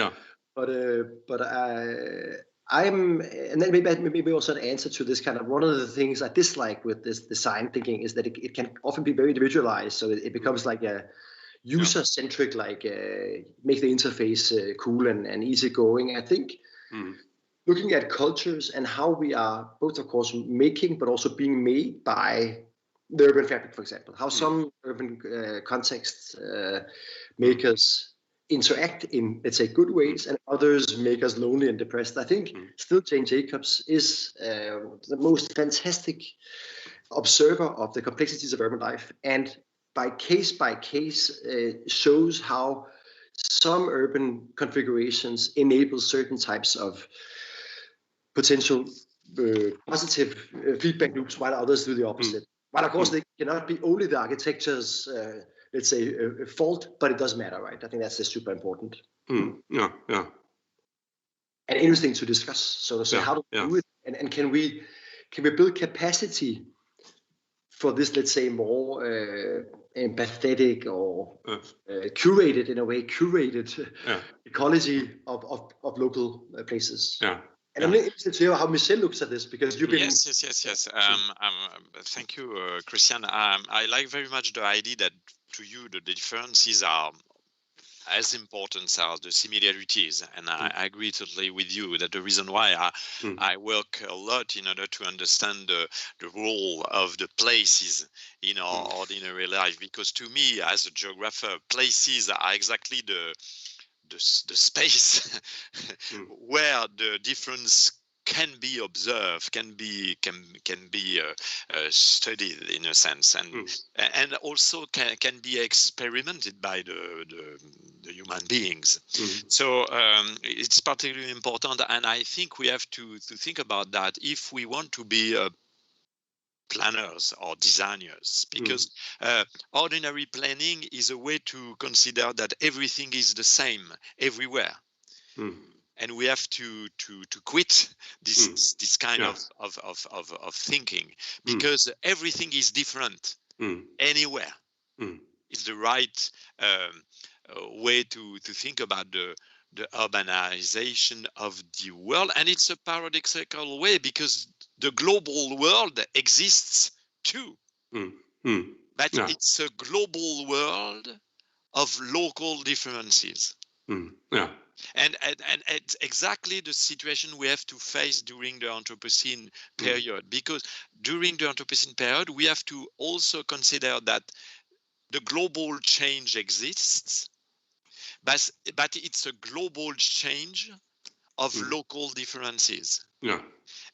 I'm, and then maybe also an answer to this kind of one of the things I dislike with this design thinking is that it can often be very individualized. So it becomes like a user-centric, like make the interface cool and easygoing. I think. Looking at cultures and how we are both, of course, making, but also being made by the urban fabric, for example, how some urban contexts make us interact in, let's say, good ways, and others make us lonely and depressed. I think still Jane Jacobs is the most fantastic observer of the complexities of urban life, and by case shows how some urban configurations enable certain types of potential positive feedback loops, while others do the opposite. But of course, they cannot be only the architecture's let's say, fault, but it does matter, right? I think that's super important. Yeah. And interesting to discuss. So to say, how do we do it, and can we build capacity for this, let's say, more empathetic or curated ecology of local places. Yeah. And I'm interested to hear how Michel looks at this, because you've been... Yes. Thank you, Christian. I like very much the idea that to you the differences are as important as the similarities, and I agree totally with you that the reason why I work a lot in order to understand the role of the places in our ordinary life, because to me as a geographer, places are exactly the space where the difference can be observed, can be studied in a sense, and also can be experimented by the human beings. So it's particularly important, and I think we have to think about that if we want to be planners or designers, because ordinary planning is a way to consider that everything is the same everywhere. And we have to quit this kind of thinking, because everything is different anywhere. It's the right way to think about the urbanization of the world, and it's a paradoxical way because the global world exists too, but it's a global world of local differences. And it's exactly the situation we have to face during the Anthropocene period, because during the Anthropocene period, we have to also consider that the global change exists, but it's a global change of local differences.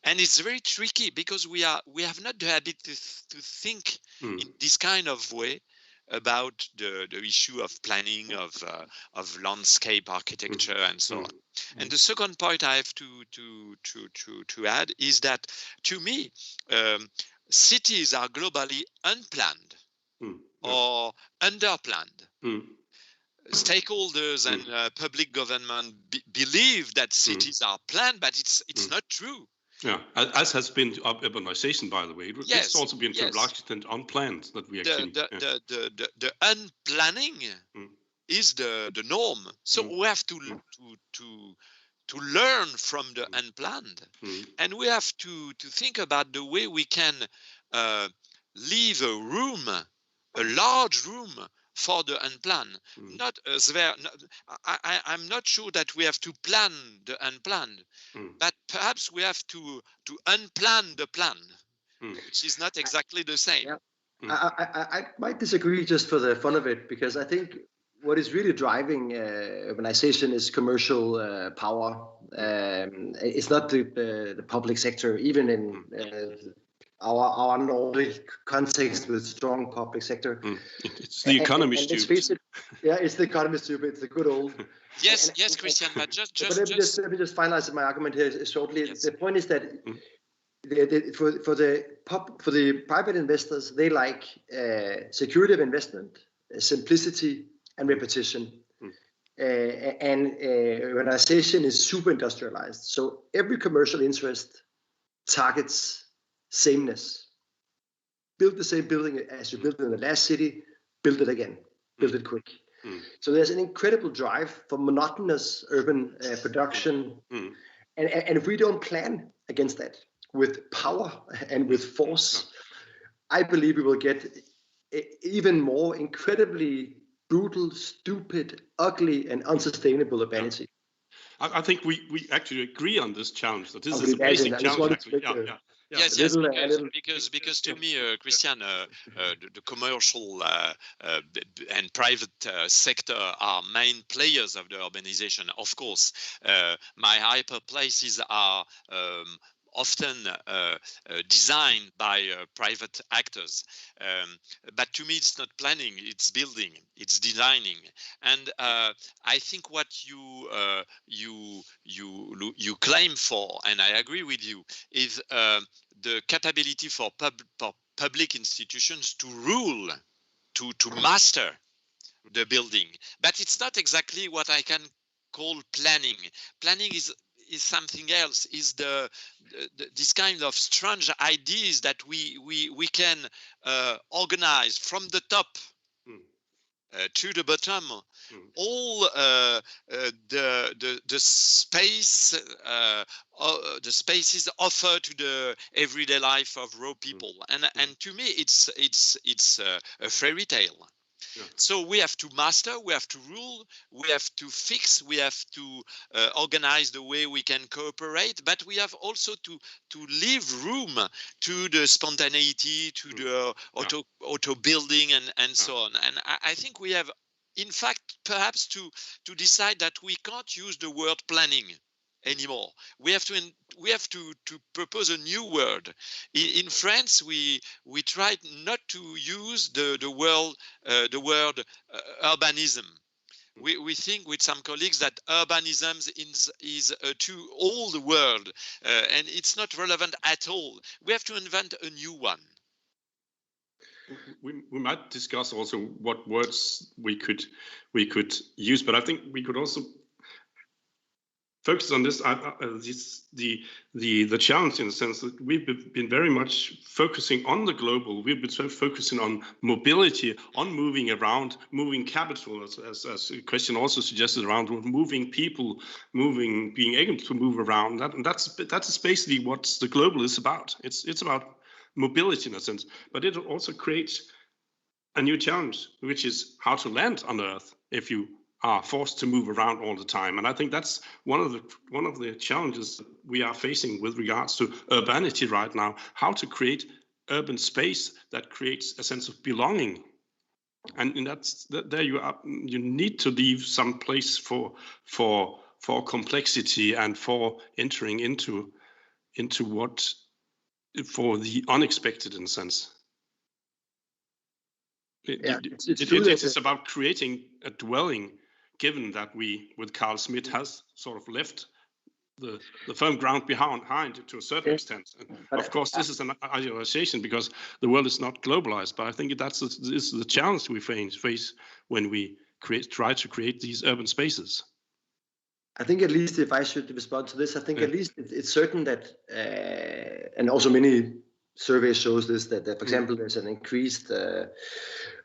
And it's very tricky because we have not the habit to think in this kind of way about the issue of planning, of landscape architecture, and so on. And the second point I have to add is that, to me, cities are globally unplanned or underplanned. Stakeholders and public government believe that cities are planned, but it's not true. Yeah, as has been urbanization, by the way. It's also been to a large extent unplanned that we actually... The unplanning is the norm. So we have to learn from the unplanned. And we have to think about the way we can leave a large room for the unplanned. I'm not sure that we have to plan the unplanned, but perhaps we have to unplan the plan, which is not exactly the same. I might disagree just for the fun of it, because I think what is really driving urbanization is commercial power. It's not the public sector, even in our Nordic context with strong public sector. It's the economy stupid. Let's face it, it's the economy stupid. It's the good old. Yes, Christian, but let me just finalize my argument here shortly. Yes. The point is that for the private investors, they like security of investment, simplicity, and repetition. And urbanization is super industrialized. So every commercial interest targets sameness. Build the same building as you built in the last city, build it again, build it quick. So there's an incredible drive for monotonous urban production. And if we don't plan against that with power and with force, I believe we will get even more incredibly brutal, stupid, ugly, and unsustainable urbanity. I think we actually agree on this challenge, that this is a basic challenge. Yes, because to me, Christian, the commercial and private sector are main players of the urbanization. Of course, my hyperplaces are often designed by private actors, but to me it's not planning, it's building, it's designing. And I think what you claim for, and I agree with you, is the capability for public institutions to rule, to master the building. But it's not exactly what I can call planning. Planning is something else. Is this kind of strange ideas that we can organize from the top to the bottom, all the space, the spaces offered to the everyday life of raw people, and to me it's a fairy tale. Yeah. So we have to master, we have to rule, we have to fix, we have to organize the way we can cooperate, but we have also to leave room to the spontaneity, to the auto building and so on. And I think we have, in fact, perhaps to decide that we can't use the word planning anymore. We have to propose a new word. In France, we tried not to use the word urbanism. We think with some colleagues that urbanism is a too old word, and it's not relevant at all. We have to invent a new one. We might discuss also what words we could use, but I think we could also focus on this, the challenge, in the sense that we've been very much focusing on the global. We've been so focusing on mobility, on moving around, moving capital, as Christian also suggested, around moving people, being able to move around. That's basically what the global is about. It's about mobility in a sense, but it also creates a new challenge, which is how to land on Earth if you are forced to move around all the time. And I think that's one of the challenges that we are facing with regards to urbanity right now, how to create urban space that creates a sense of belonging. And there you need to leave some place for complexity and for entering into what, for the unexpected, in a sense. It's about creating a dwelling, given that we, with Carl Schmitt, has sort of left the firm ground behind to a certain extent. And of course, this is an idealization because the world is not globalized. But I think this is the challenge we face when we try to create these urban spaces. I think, at least if I should respond to this, I think at least it's certain that, and also many surveys shows this, that for example, there's an increased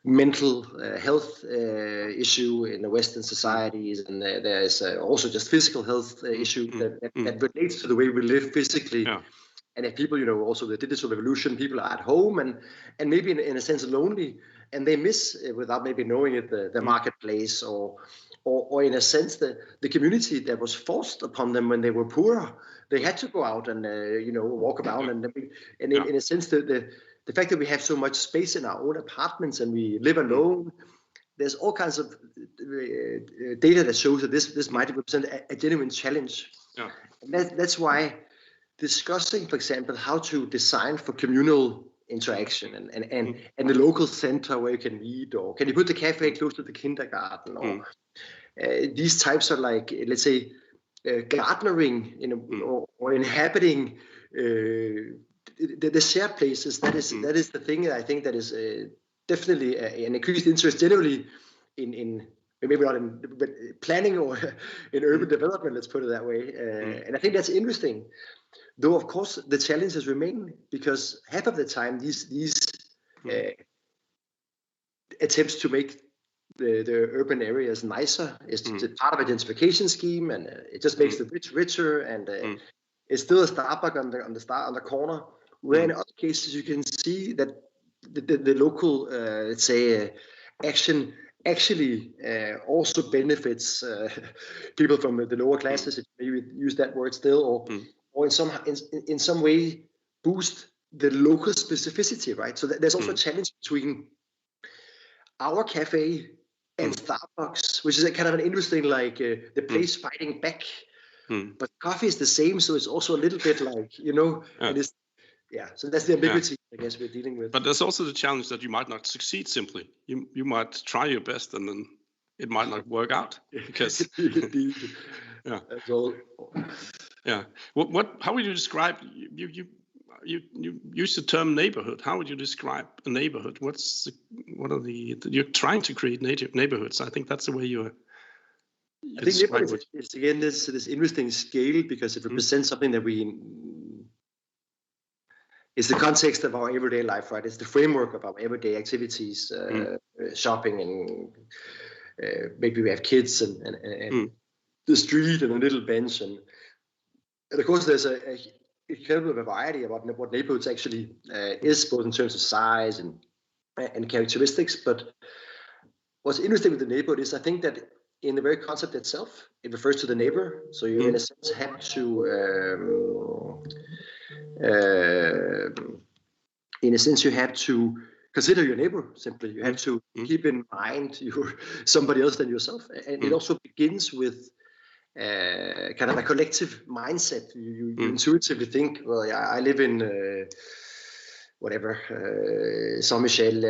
mental health issue in the Western societies, and there is also just physical health issue that relates to the way we live physically. Yeah. And if people, also the digital revolution, people are at home and maybe in a sense lonely, and they miss, without maybe knowing it, the marketplace or in a sense the community that was forced upon them when they were poor. They had to go out and walk around, and in a sense the fact that we have so much space in our own apartments and we live alone, there's all kinds of data that shows that this might represent a genuine challenge. Yeah. And that's why discussing, for example, how to design for communal interaction and the local center where you can meet, or can you put the cafe close to the kindergarten, or these types of, like, let's say, gardenering, or inhabiting the shared places. That is the thing that I think that is definitely an increased interest generally in maybe not in but planning or in urban development. Let's put it that way. And I think that's interesting. Though of course the challenges remain, because half of the time these attempts to make the urban areas nicer is part of a gentrification scheme, and it just makes the rich richer, and it's still a Starbucks on the corner. Where in other cases you can see that the local, let's say, action actually also benefits people from the lower classes, if maybe use that word still, or in some way boost the local specificity, right? So there's also a challenge between our cafe and Starbucks, which is a kind of an interesting, like, the place fighting back. But coffee is the same, so it's also a little bit like, and it's, so that's the ambiguity, I guess, we're dealing with. But there's also the challenge that you might not succeed simply. You might try your best and then it might not work out. Because That's all. Yeah. How would you describe, you you use the term neighborhood. How would you describe a neighborhood? You're trying to create neighborhoods. I think that's the way you I think neighborhood is again this interesting scale, because it represents something that it's the context of our everyday life, right? It's the framework of our everyday activities, shopping, and maybe we have kids and the street and a little bench, and of course there's a incredible variety about what neighborhoods actually is, both in terms of size and characteristics. But what's interesting with the neighborhood is, I think that in the very concept itself, it refers to the neighbor. So you, in a sense, have to, consider your neighbor. Simply, you have to keep in mind you're somebody else than yourself, and it also begins with kind of a collective mindset. You intuitively think, well, yeah, I live in Saint-Michel,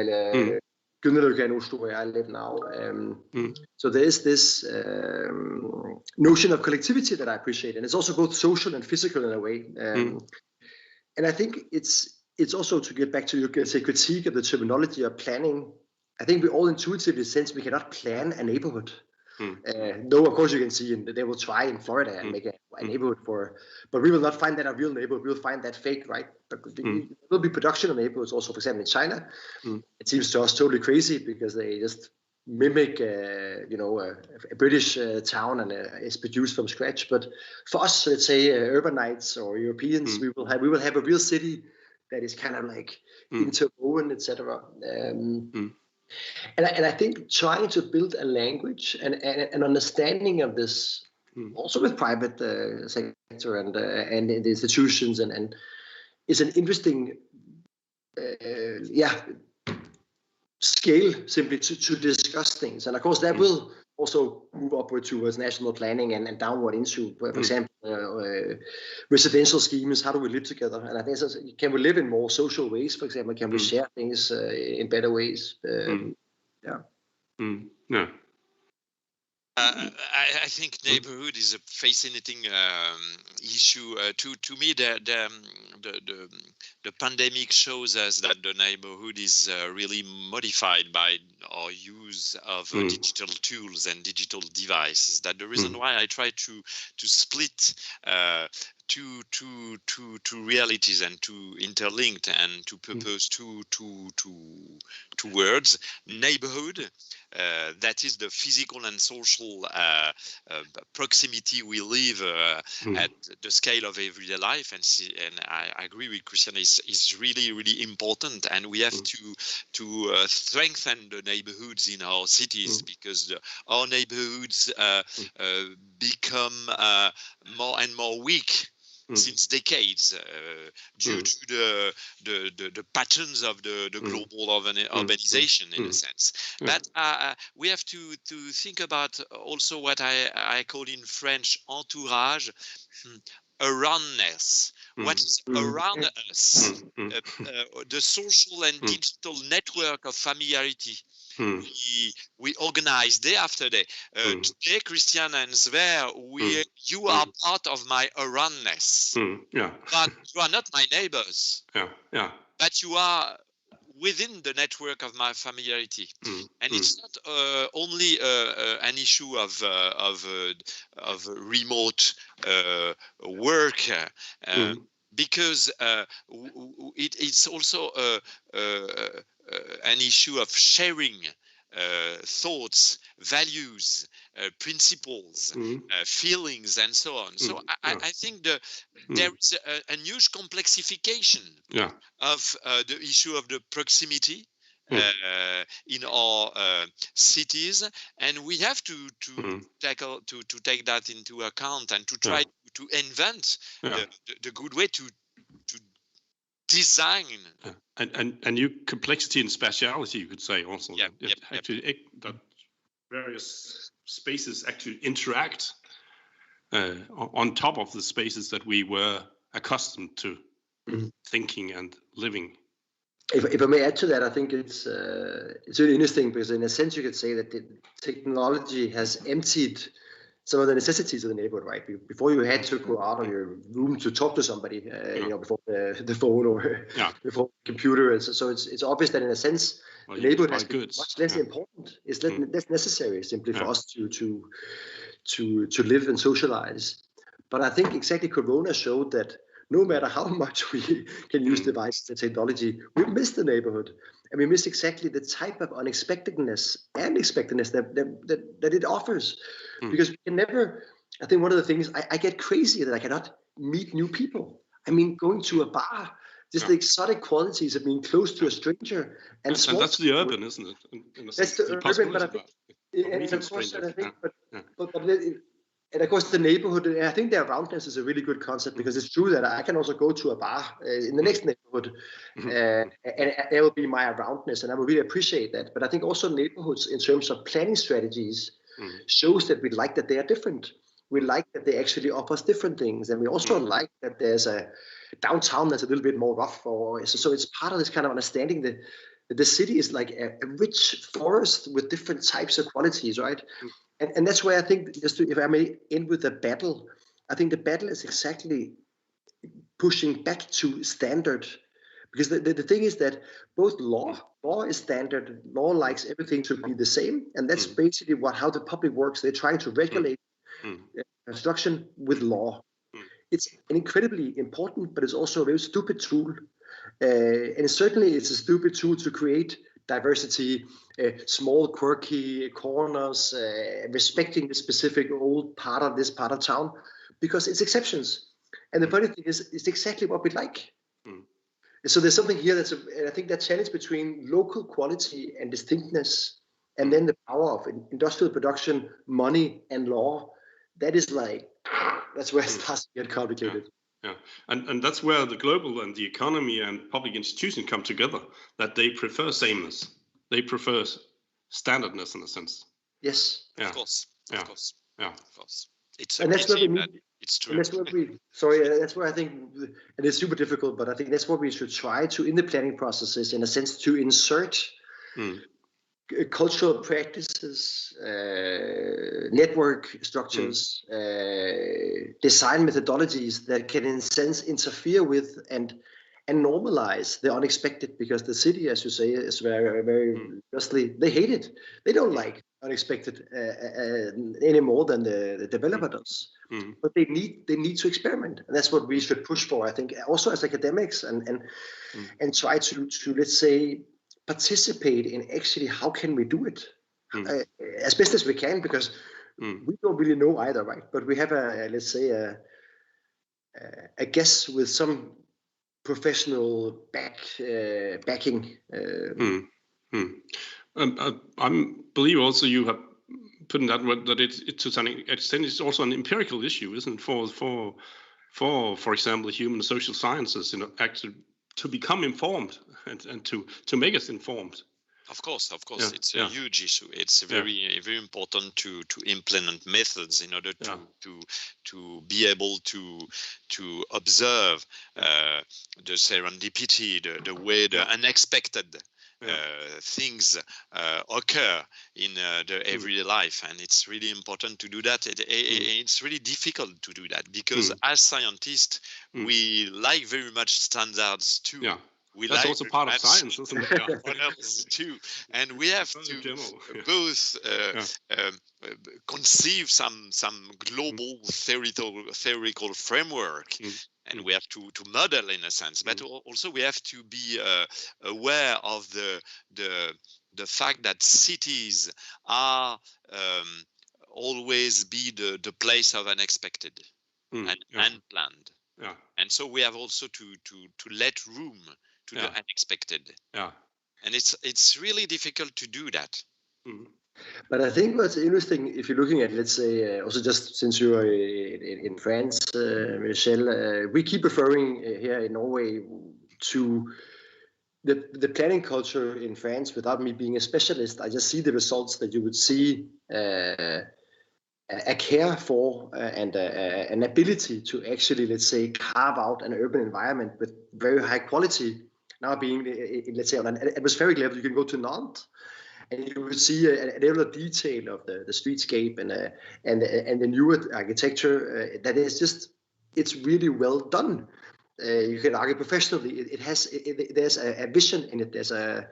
in Oslo, where I live now. So there is this notion of collectivity that I appreciate, and it's also both social and physical in a way. And I think it's also, to get back to your critique of the terminology of planning, I think we all intuitively sense we cannot plan a neighborhood. Though of course you can see, and they will try in Florida and make a neighborhood but we will not find that a real neighborhood. We'll find that fake, right? But there will be production of neighborhoods also. For example, in China, it seems to us totally crazy because they just mimic, a British town, and it's produced from scratch. But for us, let's say urbanites or Europeans, we will have a real city that is kind of like interwoven, etc. And I think trying to build a language and an understanding of this, also with private sector and the institutions, and is an interesting, scale simply to discuss things. And of course, that will also move upward towards national planning and downward into, for example, residential schemes. How do we live together? And I think, can we live in more social ways, for example? Can we share things in better ways? I think neighborhood is a fascinating issue. To me, the pandemic shows us that the neighborhood is really modified by our use of digital tools and digital devices. That the reason why I try to split two realities and to interlinked and to propose two words: neighborhood, that is the physical and social proximity we live at the scale of everyday life, and I agree with Christian, is really, really important, and we have to strengthen the neighborhoods in our cities, because our neighborhoods become more and more weak since decades, due to the patterns of the global urbanization, in a sense. But we have to think about also what I call in French entourage, aroundness. What is around us? The social and digital network of familiarity we organize day after day. Today, Christian and Sverre, you are part of my aroundness. But you are not my neighbors. But you are within the network of my familiarity, and it's not only an issue of remote work. Because it's also an issue of sharing thoughts, values, principles, feelings, and so on. So I think there is a huge complexification of the issue of the proximity in our cities, and we have to take that into account and to try to invent the good way to design and new complexity and spatiality, you could say, also. That various spaces actually interact on top of the spaces that we were accustomed to thinking and living. If I may add to that, I think it's really interesting, because in a sense you could say that the technology has emptied some of the necessities of the neighborhood, right? Before you had to go out of your room to talk to somebody, before the phone or before the computer. And so it's obvious that in a sense, the neighborhood has been much less important. It's less necessary simply for us to live and socialize. But I think exactly Corona showed that no matter how much we can use devices and technology, we miss the neighborhood. And we miss exactly the type of unexpectedness and expectedness that it offers. Because we can never, I think one of the things, I get crazy that I cannot meet new people. I mean, going to a bar, just the exotic qualities of being close to a stranger. And that's the urban, isn't it? That's the urban, but I think, and of course the neighborhood, and I think the aroundness is a really good concept, because it's true that I can also go to a bar in the next neighborhood and there will be my aroundness, and I will really appreciate that. But I think also neighborhoods in terms of planning strategies shows that we like that they are different. We like that they actually offer us different things, and we also like that there's a downtown that's a little bit more rough. So it's part of this kind of understanding that the city is like a rich forest with different types of qualities, right? And that's where I think, if I may end with the battle, I think the battle is exactly pushing back to standard. Because the thing is that both law is standard, law likes everything to be the same, and that's basically how the public works. They're trying to regulate construction with law. It's an incredibly important, but it's also a very stupid tool. And certainly it's a stupid tool to create diversity, small quirky corners, respecting the specific old part of this part of town, because it's exceptions. And the funny thing is, it's exactly what we like. So there's something here and I think that challenge between local quality and distinctness, and then the power of industrial production, money, and law, that's where it starts to get complicated. Yeah, and that's where the global and the economy and public institutions come together, that they prefer sameness. They prefer standardness in a sense. Yes. Of course. Yeah. Of course. Yeah. Of course. It's and that's where we need, it's true. And that's what that's where I think, and it's super difficult, but I think that's what we should try to, in the planning processes, in a sense, to insert cultural practices, network structures, design methodologies that can, in a sense, interfere with and normalize the unexpected, because the city, as you say, is very, very justly, they hate it. They don't like unexpected any more than the developer does. But they need to experiment, and that's what we should push for, I think, also as academics, and try to let's say participate in actually how can we do it as best as we can, because we don't really know either, right? But we have let's say a guess with some professional backing. I believe also you have put in that word that it to some extent it's also an empirical issue, isn't it? For example, human social sciences, actually to become informed and to make us informed. Of course, it's a huge issue. It's very, very important to implement methods in order to be able to observe the serendipity, the way the unexpected things occur in the everyday life, and it's really important to do that. It's really difficult to do that because as scientists, we like very much standards too. Yeah. That's also part of science, isn't it? What else too? And we have to both conceive some global theoretical framework, and we have to model in a sense, but also we have to be aware of the fact that cities are always be the place of unexpected and unplanned. Yeah. And so we have also to let room to the unexpected. Yeah. And it's really difficult to do that. But I think what's interesting, if you're looking at, let's say, also just since you are in France, Michel, we keep referring here in Norway to the planning culture in France. Without me being a specialist, I just see the results that you would see a care for and an ability to actually, let's say, carve out an urban environment with very high quality. Now being, let's say, on an atmospheric level, you can go to Nantes and you would see a level of detail of the streetscape and the newer architecture that is just, it's really well done. You can argue professionally. There's a vision in it. There's an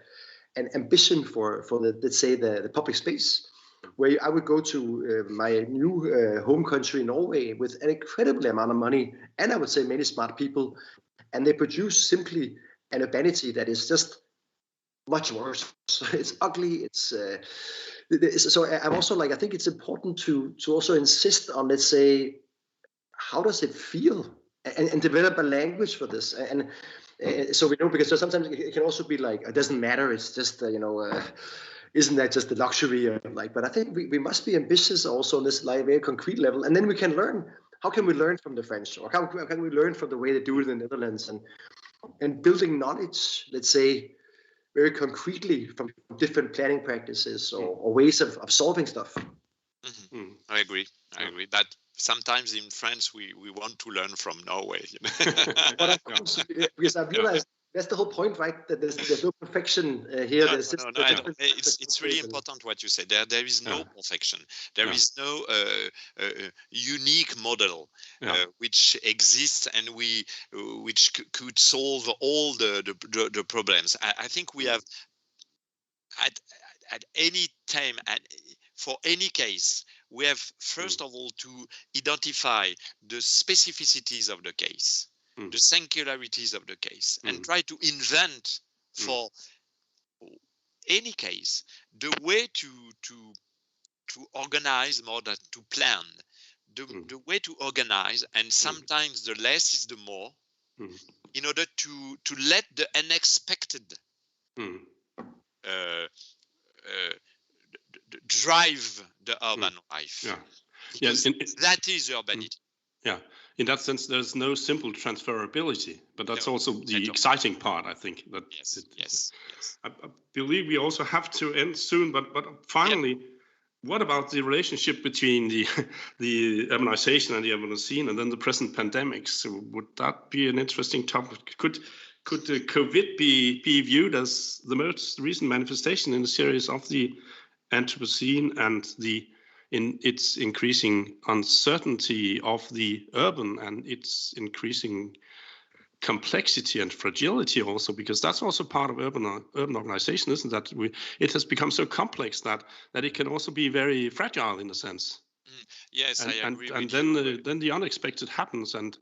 ambition for the, let's say, the public space, where I would go to my new home country, Norway, with an incredible amount of money, and I would say many smart people, and they produce simply an urbanity that is just much worse. It's ugly. So I'm also like, I think it's important to also insist on, let's say, how does it feel, and develop a language for this. And so we know, because sometimes it can also be like, it doesn't matter. It's just, isn't that just the luxury? But I think we must be ambitious also on this like very concrete level. And then we can learn. How can we learn from the French? Or how can we learn from the way they do it in the Netherlands? And building knowledge, let's say, very concretely from different planning practices or ways of solving stuff. Mm-hmm. I agree. But sometimes in France, we want to learn from Norway. But of course, because I've realized that's the whole point, right? That there's no perfection here. No, it's really important what you say. There is no perfection. There is no unique model which exists and which could solve all the problems. I think we have at any time for any case, we have first of all to identify the specificities of the case, the singularities of the case, and try to invent for any case the way to organize more than to plan, the way to organize, and sometimes the less is the more, in order to let the unexpected drive the urban life. That is urbanity. In that sense, there's no simple transferability, but that's also the exciting part, I think. That yes. I believe we also have to end soon, but finally, what about the relationship between the urbanization and the urbanocene, and then the present pandemics? So would that be an interesting topic? Could COVID be viewed as the most recent manifestation in the series of the anthropocene and in its increasing uncertainty of the urban and its increasing complexity and fragility also, because that's also part of urban organization, isn't that? It has become so complex that it can also be very fragile in a sense. Yes, I agree. And then the unexpected happens, and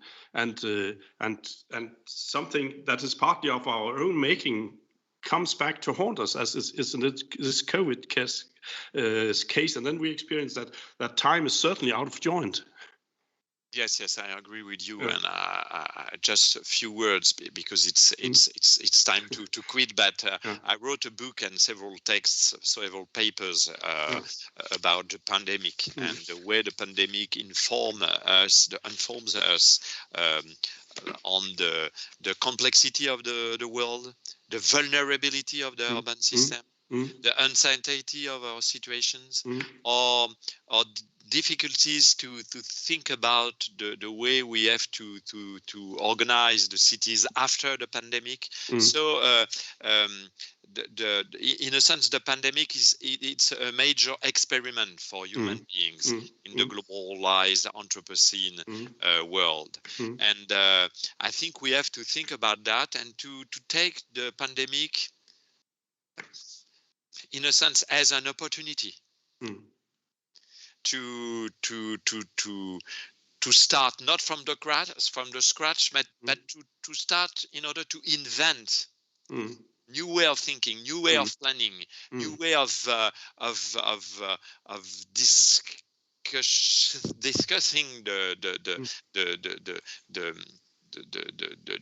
something that is partly of our own making comes back to haunt us, as is in this COVID case, and then we experience that time is certainly out of joint. Yes, I agree with you, and just a few words because it's time to quit. But I wrote a book and several texts, several papers about the pandemic and the way the pandemic informs us on the complexity of the world, the vulnerability of the urban system, the uncertainty of our situations, or difficulties to think about the way we have to organize the cities after the pandemic. So in a sense, the pandemic it's a major experiment for human beings in the globalized Anthropocene world. And I think we have to think about that and to take the pandemic in a sense as an opportunity to start not from the scratch, but to start in order to invent new way of thinking, new way of planning, new way of discussing the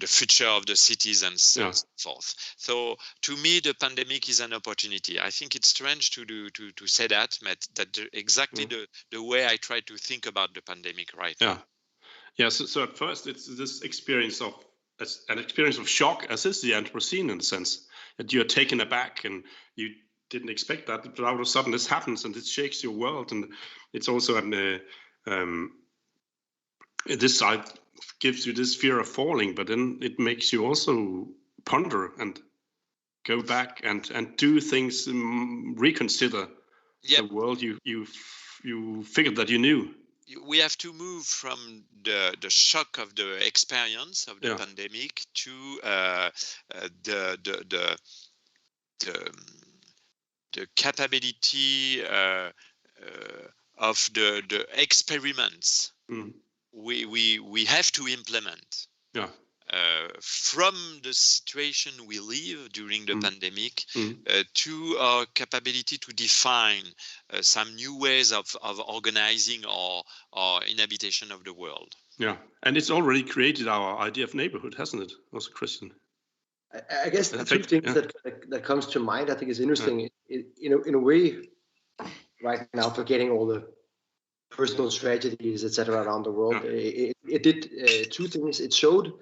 future of the cities and so forth. So to me, the pandemic is an opportunity. I think it's strange to say that, but exactly the way I try to think about the pandemic right now. So at first it's this experience of shock, as is the Anthropocene, in a sense that you're taken aback and you didn't expect that, but all of a sudden this happens and it shakes your world. And it's also this side gives you this fear of falling, but then it makes you also ponder and go back and do things, reconsider the world you figured that you knew. We have to move from the shock of the experience of the pandemic to the capability of the experiments we have to implement. From the situation we live during the pandemic to our capability to define some new ways of organizing our inhabitation of the world. Yeah, and it's already created our idea of neighborhood, hasn't it, also, Christian? I guess the two things that comes to mind, I think, is interesting. In a way, right now, forgetting all the personal tragedies, etc., around the world, it did two things. It showed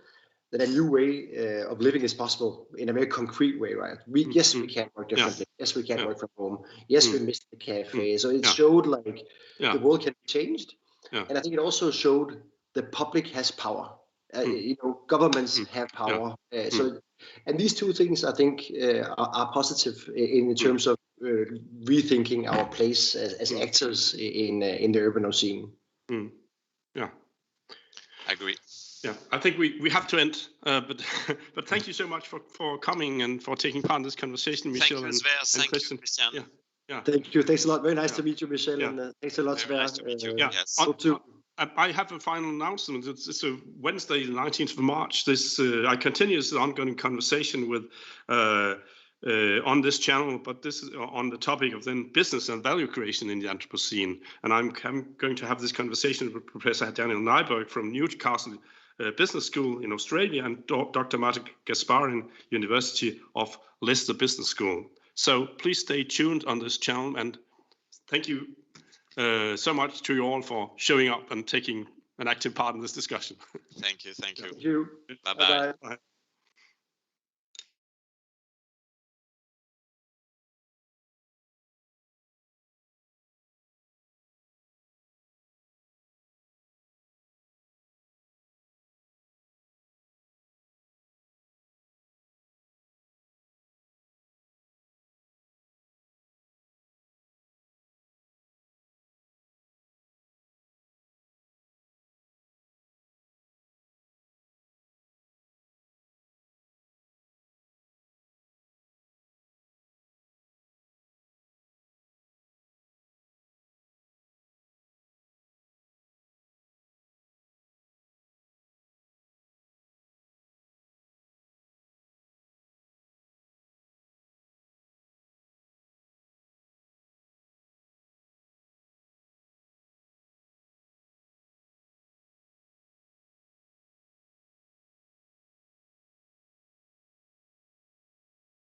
that a new way of living is possible in a very concrete way, right? Yes, we can work differently. Yes, we can work from home. Yes, we missed the cafe. So it showed like the world can be changed. And I think it also showed the public has power. Governments have power. And these two things, I think, are positive in terms of rethinking our place as actors in the urban scene. Yeah, I agree. Yeah, I think we have to end, but thank you so much for coming and for taking part in this conversation, Michel. Thank you, Sverre. Thank you, Christian. Thank you. Thanks a lot. Very nice to meet you, Michel. And thanks a lot, Sverre. Nice to meet you. Yes. I have a final announcement. It's a Wednesday, the 19th of March. I continue this ongoing conversation with on this channel, but this is on the topic of then business and value creation in the Anthropocene. And I'm going to have this conversation with Professor Daniel Nyberg from Newcastle Business School in Australia and Dr. Martin Gasparin, University of Leicester Business School. So please stay tuned on this channel, and thank you so much to you all for showing up and taking an active part in this discussion. Thank you. Thank you. Bye-bye. Bye.